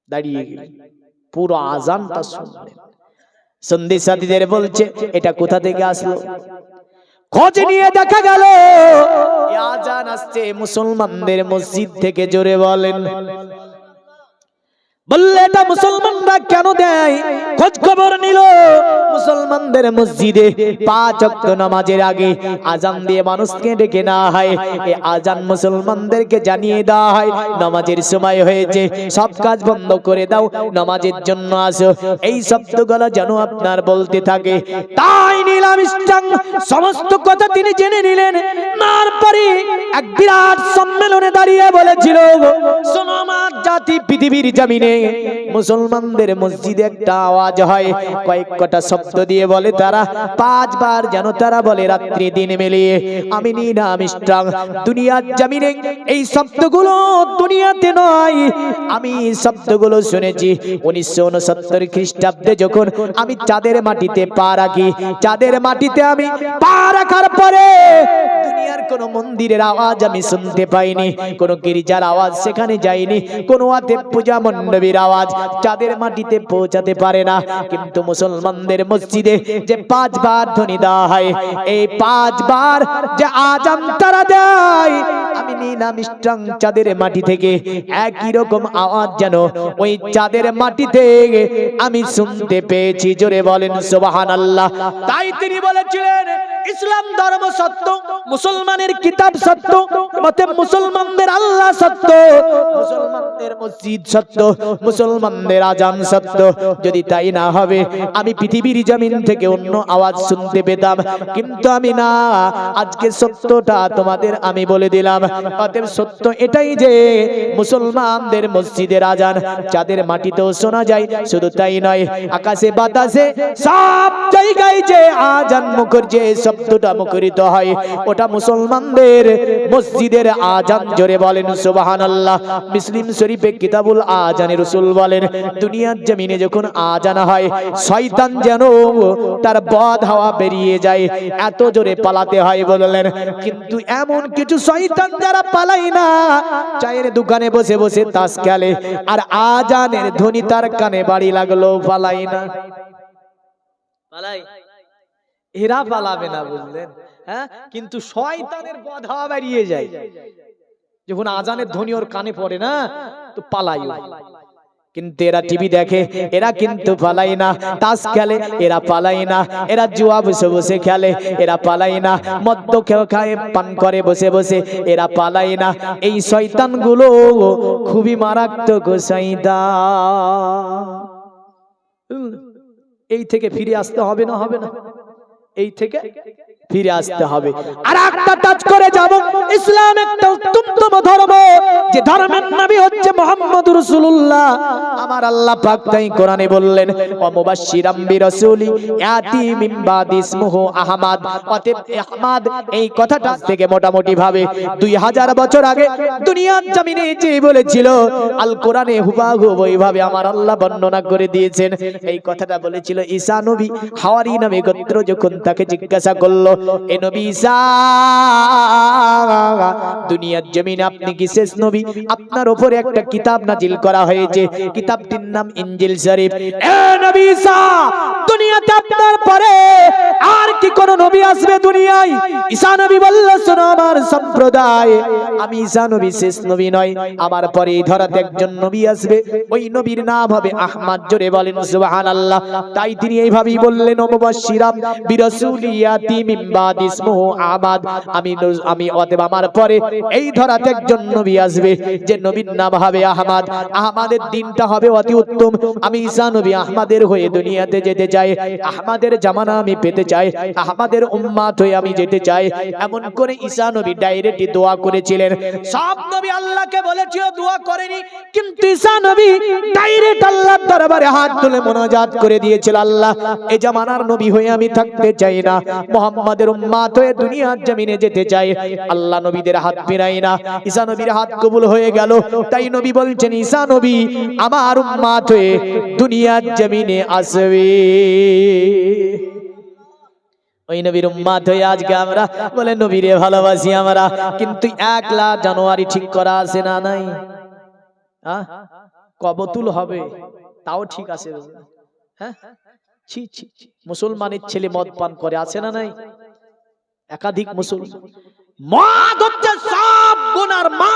দাঁড়িয়ে গেলেন, পুরো আজানটা শুনলেন। সন্দেশাতীদের বলছে এটা কোথা থেকে আসলো, খোঁজ নিয়ে দেখা গেল এই আজান আসছে মুসলমানদের মসজিদ থেকে। জোরে বলেন। বললে এটা মুসলমানরা কেন দেয়? খোঁজ খবর নিল মুসলমানদের মসজিদে 5 ওয়াক্ত নামাজের আগে আজান দিয়ে মানুষকে ডেকে নেওয়া হয়। এই আজান মুসলমানদেরকে জানিয়ে দেওয়া হয় নামাজের সময় হয়েছে, সব কাজ বন্ধ করে দাও, নামাজের জন্য আসো। এই শব্দগুলো যেন আপনার বলতে থাকে। তাই নীল আর্মস্ট্রং সমস্ত কথা তিনি জেনে নিলেন। তারপরে এক বিরাট সম্মেলনে দাঁড়িয়ে বলেছিল, শোনো আমার জাতি, পৃথিবীর জমিনে মুসলমানদের মসজিদে একটা আওয়াজ হয়, কয়েক কটা শব্দ দিয়ে বলে তারা, 5 বার যেন তারা বলে রাত্রি দিন মিলিয়ে। আমি নীল আর্মস্ট্রং দুনিয়ার জমিনে এই শব্দগুলো দুনিয়াতে নয়, আমি এই শব্দগুলো শুনেছি 1969 খ্রিস্টাব্দে, যখন আমি চাঁদের মাটিতে পা রাখি। চাঁদের মাটিতে আমি পা রাখার পরে দুনিয়ার কোন মন্দিরের আওয়াজ আমি শুনতে পাইনি, কোন গির্জার আওয়াজ সেখানে যাইনি, কোন আতে পূজা মণ্ডপের আওয়াজ চাঁদের মাটিতে পৌঁছাতে পারে না। কিন্তু মুসলমানদের মসজিদে যে 5 বার ধ্বনি দেওয়া হয়, এই 5 বার যে আজান তারা দেয়, আমি নীল আর্মস্ট্রং চাঁদের মাটি থেকে একই রকম আওয়াজ যেন ওই চাঁদের মাটিতে আমি শুনতে পেয়েছি। জোরে বলেন সুবহানাল্লাহ। তাই তিনি বলেছিলেন, ইসলাম ধর্ম সত্য, মুসলমানের কিতাব সত্য, মতে মুসলমানদের আল্লাহ সত্য, মুসলমানদের মসজিদ সত্য, মুসলমানদের আজান সত্য। যদি তাই না হবে আমি পৃথিবীর জমিন থেকে অন্য আওয়াজ শুনতে পেতাম, কিন্তু আমি না। আজকে সত্যটা তোমাদের আমি বলে দিলাম। অতএব সত্য এটাই যে মুসলমানদের মসজিদের আজান চাঁদের মাটিতেও শোনা যায়। শুধু তাই নয়, আকাশে বাতাসে সব জায়গায় যে আজান মুখর যে শব্দটা মুখরিত হয়, ওটা মুসলমানদের মসজিদের আজান। জোরে বলেন সুবহানাল্লাহ। মুসলিম শরীফে কিতাবুল আজানে রাসূল বলেন, দুনিয়ার জমিনে যখন আজান হয়, শয়তান যেন তার বদ হাওয়া বেরিয়ে যায়, এত জোরে পালাতে হয় বললেন। কিন্তু এমন কিছু শয়তান যারা পালায় না, চায়ের দোকানে বসে বসে তাস খেলে, আর আজানের ধ্বনি তার কানে বাড়ি লাগলো, পালায় না। পালাই? এরা পালাবে না, বুঝলেন? হ্যাঁ, কিন্তু শয়তানের বদ হাওয়া বেরিয়ে যায় যখন আজানের ধ্বনি ওর কানে পড়ে না, তো পালায়। কিন্তু এরা টিভি দেখে, এরা কিন্তু পালায় না। তাস খেলে, এরা পালায় না। এরা জুয়া বসে বসে খেলে, এরা পালায় না। মদ্য খায়, পান করে বসে বসে, এরা পালায় না। এই শয়তানগুলো খুবই মারাত্মক শয়তান। এই থেকে ফিরে আসতে হবে না? হবে না? এই থেকে ফিরে আসতে হবে। আর একটা টাচ করে যাব, ইসলাম একটা উত্তমতম ধর্ম, যে ধর্মের নবী হচ্ছে মুহাম্মদুর রাসূলুল্লাহ। আমার আল্লাহ পাক তাই কোরআনে বললেন, ওয়া মুবাশশিরাম বিরাসূলি ইয়াতি মিন বাদি ইসমুহু আহমদ। অতএব আহমদ এই কথাটা থেকে মোটামুটি ভাবে 2000 বছর আগে দুনিয়ার জমিনে যে বলেছিল, আল কোরআনে হুবহু ওইভাবে আমার আল্লাহ বর্ণনা করে দিয়েছেন। এই কথাটা বলেছিল ঈসা নবী। হাওয়ারি নামে গোত্র যখন তাকে জিজ্ঞাসা করলো, এ নবী ঈসা, দুনিয়ার জমিনে আপনি কি শেষ নবী? আপনার উপরে একটা কিতাব নাজিল করা হয়েছে, কিতাবটির নাম ইনজিল শরীফ। এ নবী ঈসা, দুনিয়াতে আপনার পরে আর কি কোন নবী আসবে দুনিয়ায়? ঈসা নবী বলল, শোনো আমার সম্প্রদায়, আমি ঈসা নবী শেষ নবী নয়, আমার পরে এই ধরাতে একজন নবী আসবে, ওই নবীর নাম হবে আহমদ। জোরে বলেন সুবহানাল্লাহ। তাই তিনি এইভাবেই বললেন, ও মুবাশশিরাম বিরাসূলি ইয়াতি মিন বাদি ইসমুহু আহমদ। আমি অতএব আমার পরে এই ধরাতে একজন নবী আসবে, যে নবীর নাম হবে আহমদ। আহমদের দিনটা হবে অতি উত্তম। আমি ঈসা নবী আহমদের হয়ে দুনিয়াতে যেতে চাই, আহমদের জামানা আমি পেতে চাই, আহমদের উম্মত হয়ে আমি যেতে চাই। এমন করে ঈসা নবী ডাইরেক্টলি দোয়া করেছিলেন। সব নবী আল্লাহকে বলেছিল, দোয়া করেনি, কিন্তু ঈসা নবী ডাইরেক্ট আল্লাহর দরবারে হাত তুলে মুনাজাত করে দিয়েছিল, আল্লাহ এই জামানার নবী হয়ে আমি থাকতে চাই না, মুহাম্মাদের উম্মত হয়ে দুনিয়ার জমিনে যেতে চাই। আল্লাহ নবীদের হাত ফিরাই না, ঈসা নবীর হাত কবুল হয়ে গেল। তাই নবী বলছেন, ঈসা নবী আমার উম্মত হয়ে দুনিয়ার জমিনে আসবে। ওই নবীর উম্মত হয়ে আজকে আমরা বলে নবীরে ভালোবাসি আমরা, কিন্তু 1 জানুয়ারি ঠিক করা আছে না? নাই। কবতুল হবে তাও ঠিক আছে। হ্যাঁ, ছি ছি, মুসলমানের ছেলে মদ পান করে, আছে না? নাই। একাধিক মুসলমান। মদ হচ্ছে সব গুনার মা।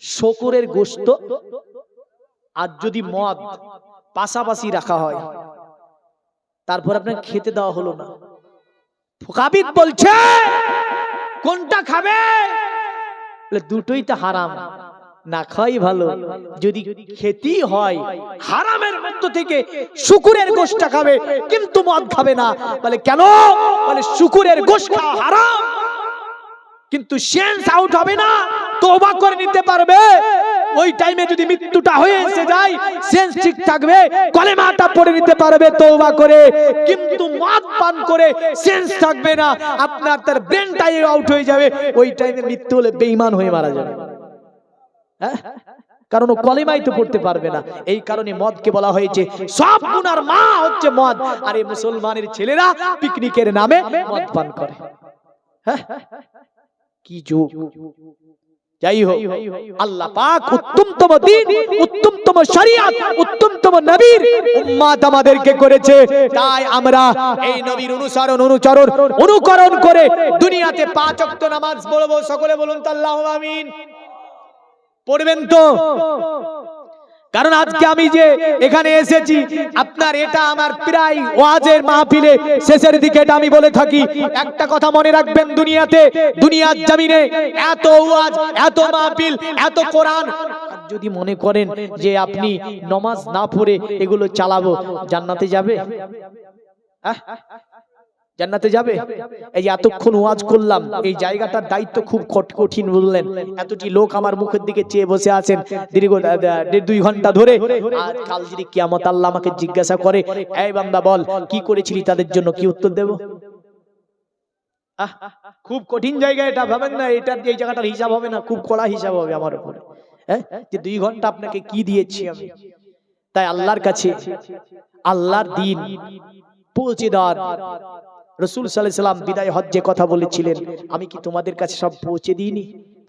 শকুরের গোশত আর যদি মদ পাশাপাশি রাখা হয়, তারপর আপনাকে খেতে দেওয়া হলো না, ফুকাবিদ বলছে কোনটা খাবে? দুটোই তো হারাম, না খাই ভালো। যদি খেতে হয় হারামের মধ্য থেকে শুকুরের গোশটা খাবে, কিন্তু মদ খাবে না। বলে কেন? বলে শুকুরের গোশ খাওয়া হারাম, কিন্তু সেন্স আউট হবে না, তওবা করে নিতে পারবে। ওই টাইমে যদি মৃত্যুটা হয়ে এসে যায়, সেন্স ঠিক থাকবে, কলেমাটা পড়ে নিতে পারবে তওবা করে। কিন্তু মদ পান করে সেন্স থাকবে না, আপনার তার ব্রেনটাই আউট হয়ে যাবে। ওই টাইমে মৃত্যু হলে বেঈমান হয়ে মারা যাবে। হ্যাঁ, কারণ ও কলেমাই তো পড়তে পারবে না। এই কারণে মদকে বলা হয়েছে সব গুনার মা হচ্ছে মদ। আর এই মুসলমানের ছেলেরা পিকনিকের নামে মদ পান করে। হ্যাঁ, কি যুগ! যাই হোক, আল্লাহ পাক উত্তমতম দ্বীন, উত্তমতম শরিয়ত, উত্তমতম নবীর উম্মত আমাদেরকে করেছে। তাই আমরা এই নবীর অনুকরণ করে দুনিয়াতে 5 ওয়াক্ত নামাজ পড়ব। সকলে বলুন তো আল্লাহুম্মা আমিন। পড়বেন তো? কারণ আজকে আমি যে এখানে এসেছি, আপনার এটা আমার প্রায় ওয়াজের মাহফিলে শেষের দিকে এটা আমি বলে থাকি, একটা কথা মনে রাখবেন, দুনিয়াতে, দুনিয়ার জমিনে এত ওয়াজ, এত মাহফিল, এত কোরআন, যদি মনে করেন যে আপনি নামাজ না পড়ে এগুলো চালাবো, জান্নাতে যাবে? জান্নাতে যাবে? এই যে এতক্ষণ ওয়াজ করলাম, এই জায়গাটার দায়িত্ব খুব কঠিন, বুঝলেন? এতটি লোক আমার মুখের দিকে চেয়ে বসে আছেন দীর্ঘ 1.5-2 ঘন্টা ধরে। আর কাল যদি কিয়ামত আল্লাহ আমাকে জিজ্ঞাসা করে, এই বান্দা বল কি করেছিলি তাদের জন্য, কি উত্তর দেব? খুব কঠিন জায়গা এটা, ভাবেন না এটা এই জায়গাটার হিসাব হবে না, খুব কড়া হিসাব হবে আমার উপরে। হ্যাঁ, যে 2 ঘন্টা আপনাকে কি দিয়েছি আমি। তাই আল্লাহর কাছে আল্লাহর দ্বীন পৌঁছে দেওয়ার, রাসূল সাল্লাল্লাহু আলাইহি সাল্লাম বিদায় হজ্জে কথা বলেছিলেন, আমি কি তোমাদের কাছে সব পৌঁছে দিইনি?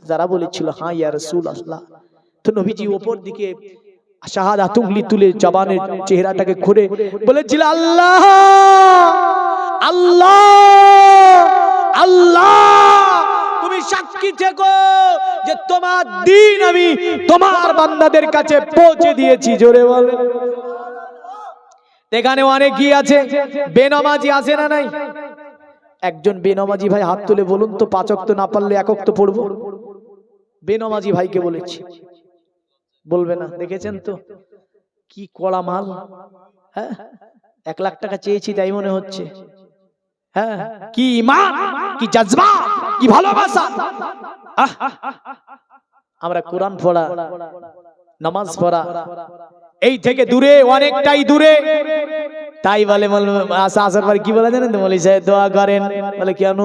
যারা বলেছিল হ্যাঁ ইয়া রাসূলুল্লাহ, তো নবীজি উপর দিকে শাহাদাত উংলি তুলে জবানের চেহারাটাকে খুলে বলেছিল, আল্লাহ আল্লাহ আল্লাহ, তুমি সাক্ষী থেকো যে তোমার দ্বীন আমি তোমার বান্দাদের কাছে পৌঁছে দিয়েছি। জোরে বলো। এখানে অনেক কি আছে, বেনামাজি আছে না নাই? একজন বেনামাজি ভাই হাত তুলে বলুন তো, 5 ওয়াক্ত না পারলে 1 ওয়াক্ত পড়বো। বেনামাজি ভাইকে বলেছি, বলবে না? দেখেছেন তো কি কড়া মাল। হ্যাঁ, 1 লাখ টাকা চেয়েছি তাই মনে হচ্ছে। হ্যাঁ, কি ঈমান, কি জজবা, কি ভালোবাসা। আমরা কোরআন পড়া, নামাজ পড়া এই থেকে দূরে, অনেকটাই দূরে। তাই বলে আসার পর কি বলে জানেন তো? মৌলভী সাহেব দোয়া করেন। বলে কেন?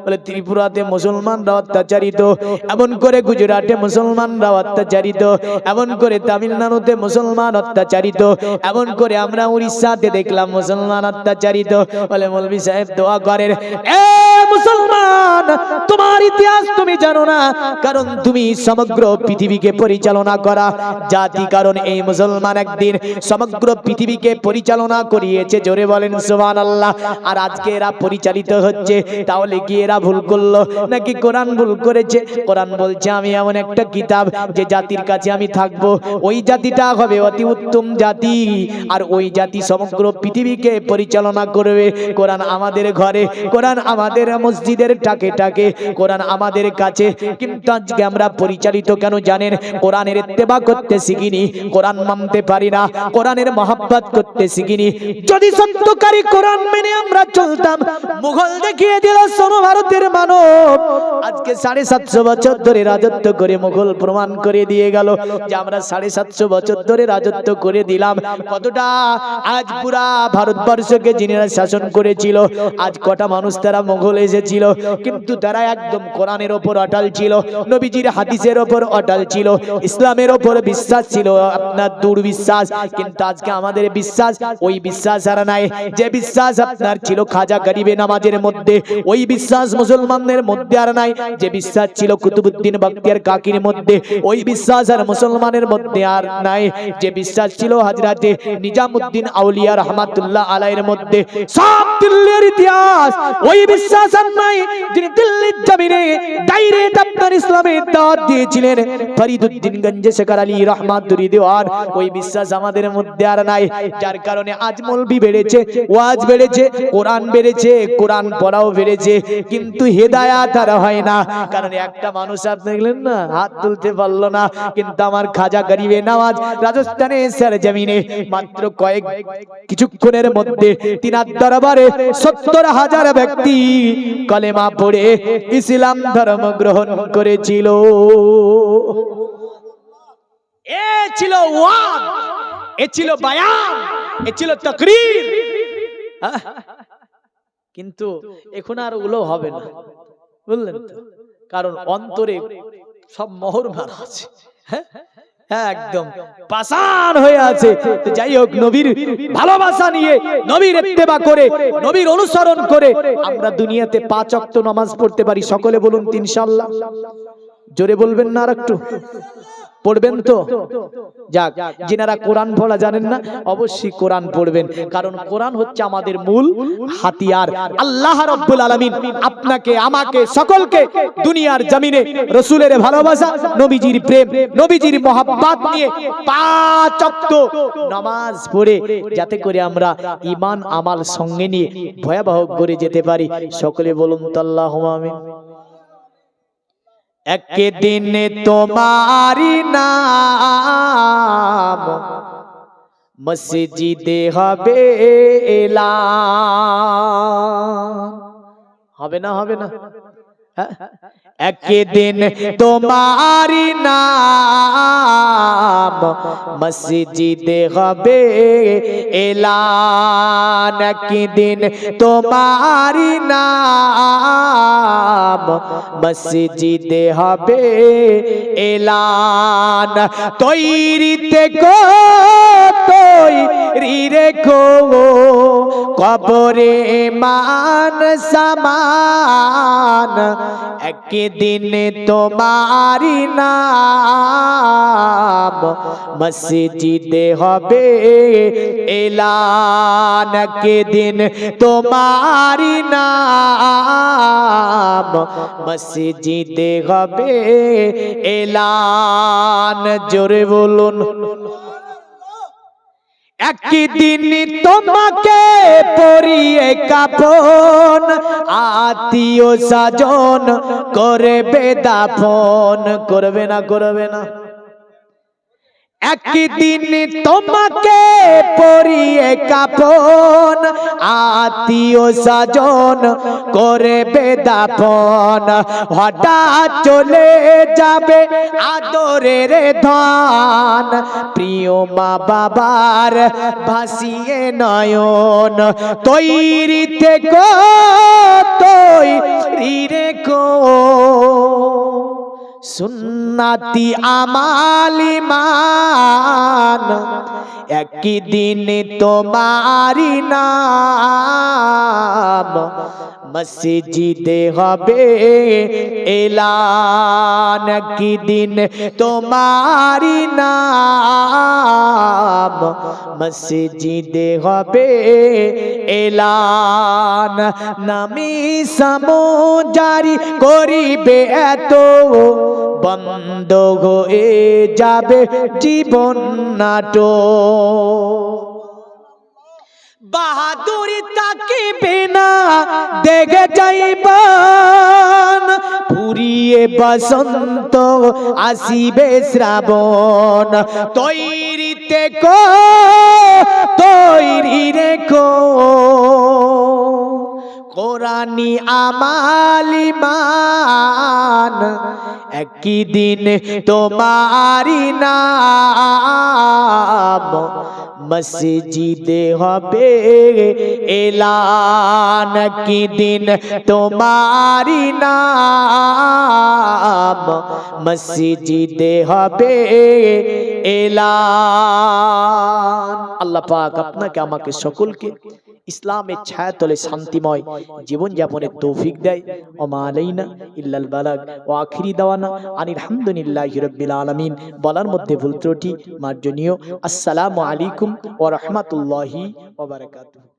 বলে ত্রিপুরাতে মুসলমানরা অত্যাচারিত, এমন করে গুজরাটে মুসলমানরা অত্যাচারিত, এমন করে তামিলনাড়ুতে মুসলমান অত্যাচারিত, এমন করে আমরা উড়িষ্যাতে দেখলাম মুসলমান অত্যাচারিত। বলে মৌলভী সাহেব দোয়া করেন, এ মুসলমান, তোমার ইতিহাস তুমি জানো না, কারণ তুমি সমগ্র পৃথিবীকে পরিচালনা করা জাতি। কারণ এই মুসলমান একদিন সমগ্র পৃথিবীকে পরিচালনা করিয়েছে। জোরে বলেন সুবহানাল্লাহ। আর আজকে এরা পরিচালিত হচ্ছে, তাহলে কি এরা ভুল করলো নাকি কোরআন ভুল করেছে? কোরআন বলছে আমি এমন একটা কিতাব যে জাতির কাছে আমি থাকবো, ওই জাতিটা হবে অতি উত্তম জাতি, আর ওই জাতি সমগ্র পৃথিবীকে পরিচালনা করবে। কোরআন আমাদের ঘরে, কোরআন আমাদের মসজিদের টাকে টাকে, কোরআন আমাদের কাছে। কিন্তু আজকে আমরা পরিচালিত কেন জানেন? কোরআনের ইত্তেবা করতে শিখিনি, কোরআন মানতে পারি না, কোরআনের মহব্বত করতে শিখিনি। যদি সত্যকারী কোরআন মেনে আমরা চলতাম, মুঘল দেখিয়ে দিল সোনো ভারতের মানব। আজকে 750 বছর ধরে রাজত্ব করে মুঘল প্রমাণ করে দিয়ে গেল যে আমরা 750 বছর ধরে রাজত্ব করে দিলাম। কতটা আজ পুরা ভারতবর্ষকে যিনারা শাসন করেছিল, আজ কটা মানুষ তারা মুঘল এসেছিল, কিন্তু তারা একদম কোরআনের ওপর অটল ছিল, নবীজির হাদিসের ওপর অটল ছিল, ইসলামের ওপর বিশ্বাস ছিল আপনার দুর্বিশ্বাস। কিন্তু আজকে আমাদের বিশ্বাস, ওই বিশ্বাস বিশ্বাস আর নাই। যে বিশ্বাস আপনার ছিল খাজা গরিবে নামাজের মধ্যে, ওই বিশ্বাস মুসলমানদের মধ্যে আর নাই। যে বিশ্বাস ছিল কুতুবউদ্দিন বখতিয়ার কাকির মধ্যে, ওই বিশ্বাস আর মুসলমানের মধ্যে আর নাই। যে বিশ্বাস ছিল হযরতে নিজামউদ্দিন আউলিয়া রহমাতুল্লাহ আলাইহির মধ্যে, সব দিল্লির ইতিহাস ওই বিশ্বাস আর নাই। যিনি দিল্লির জমিনে ডাইরেক্ট আপনার ইসলামের দাওয়াত দিয়েছিলেন ফরিদউদ্দিন গঞ্জে শেখর আলী রহমাতুল্লাহি দেওয়ান, ওই বিশ্বাস আমাদের মধ্যে আর নাই। যার কারণে আজ মৌলবি বেড়েছে, ওয়াজ বেড়েছে, কোরআন বেড়েছে, কোরআন পড়াও বেড়েছে, কিন্তু হেদায়াত আর হয় না। কারণ একটা মানুষ আপনি দেখলেন না, হাত তুলতে পারলো না, কিন্তু আমার খাজা গরিবে নওয়াজ রাজস্থানের সরজমিনে মাত্র কিছুক্ষণের মধ্যে তিনার দরবারে ৭০,০০০ ব্যক্তি কলেমা পড়ে ইসলাম ধর্ম গ্রহণ করেছিল। এ ছিল ওয়াজ, এ ছিল বায়ান, এ ছিল তাকরীর। কিন্তু এখন আর ওগুলো হবে না, বুঝলেন তো? কারণ অন্তরে সব মোহর মারা আছে, একদম পাষাণ হয়ে আছে। যাই হোক, নবীর ভালোবাসা নিয়ে, নবীর ইত্তেবা করে, নবীর অনুসরণ করে আমরা দুনিয়াতে ৫ ওয়াক্ত নামাজ পড়তে পারি। সকলে বলুন ইনশাআল্লাহ। জোরে বলবেন না আর একটু? পড়বেন তো? যাক, যিনারা কোরআন পড়া জানেন না অবশ্যই কোরআন পড়বেন, কারণ কোরআন হচ্ছে আমাদের মূল হাতিয়ার। আল্লাহ রাব্বুল আলামিন আপনাকে, আমাকে, সকলকে দুনিয়ার জমিনে রাসূলের ভালোবাসা, নবীজির প্রেম, নবীজির মহব্বত নিয়ে ৫ ওয়াক্ত নামাজ পড়ে যাতে করে আমরা ঈমান আমাল সঙ্গে নিয়ে ভয়াবহ করে যেতে পারি। সকলে বলুন তো আল্লাহুম্মা আমিন। একদিন তোমারি নাম মসজিদে হবে এলান। হবে না? হবে না? একদিন তোমারি নাম মসজিদে হবে এলান। একদিন তোমারি নাম মসজিদে হবে এলান। তৈরি থেকো, তৈরি রেখো, কবরে মান সামান। একদিন তোমারি নাম মসজিদে হবে এলান। একদিন তোমারি নাম মসজিদে হবে এলান। জোরে বলুন। একদিন তোমাকে পরিয়ে কাফন, আত্মীয় স্বজন করবে দাফন। করবে না? করবে না? একদিন তোমাকে পরিয়ে কাফন, আত্মীয় স্বজন করবে দাফন। হঠাৎ চলে যাবে আদরের ধন, প্রিয় মা বাবার ভাসিয়ে নয়ন। তৈরি থেকো, তৈরি রেখো, সুন্নাতি আমাল ঈমান। একদিন তোমারি নাম মসজিদে হবে এলান। একদিন তোমারি নাম মসজিদে হবে এলান। নামি সমজারি করিবে এত, বন্ধ হয়ে যাবে জীবন নাটক। বাহাদুরি তাকিবে না, দেখে যাইবান, ফুরিয়ে বসন্ত আসিবে শ্রাবণ। তৈরি থেকো, তৈরি রেখো, কোরআনি আমাল ঈমান। একদিন তোমারি নাম মসজিদে হবে এলান। একদিন তোমারি নাম মসজিদে হবে এলান। আল্লাহ পাক আপনাকে আমাকে সকলকে ইসলামের ছায়াতলে শান্তিময় জীবন যাপনের তৌফিক দেয়। ওমা আলাইনা ইল্লাল বালাগ ওয়া আখিরি দাওয়ানা আনিল হামদুলিল্লাহি রাব্বিল আলামিন। বলার মধ্যে ভুল ত্রুটি মার্জনীয়। আসসালামু আলাইকুম ওয়া রাহমাতুল্লাহি ওয়া বারাকাতুহু।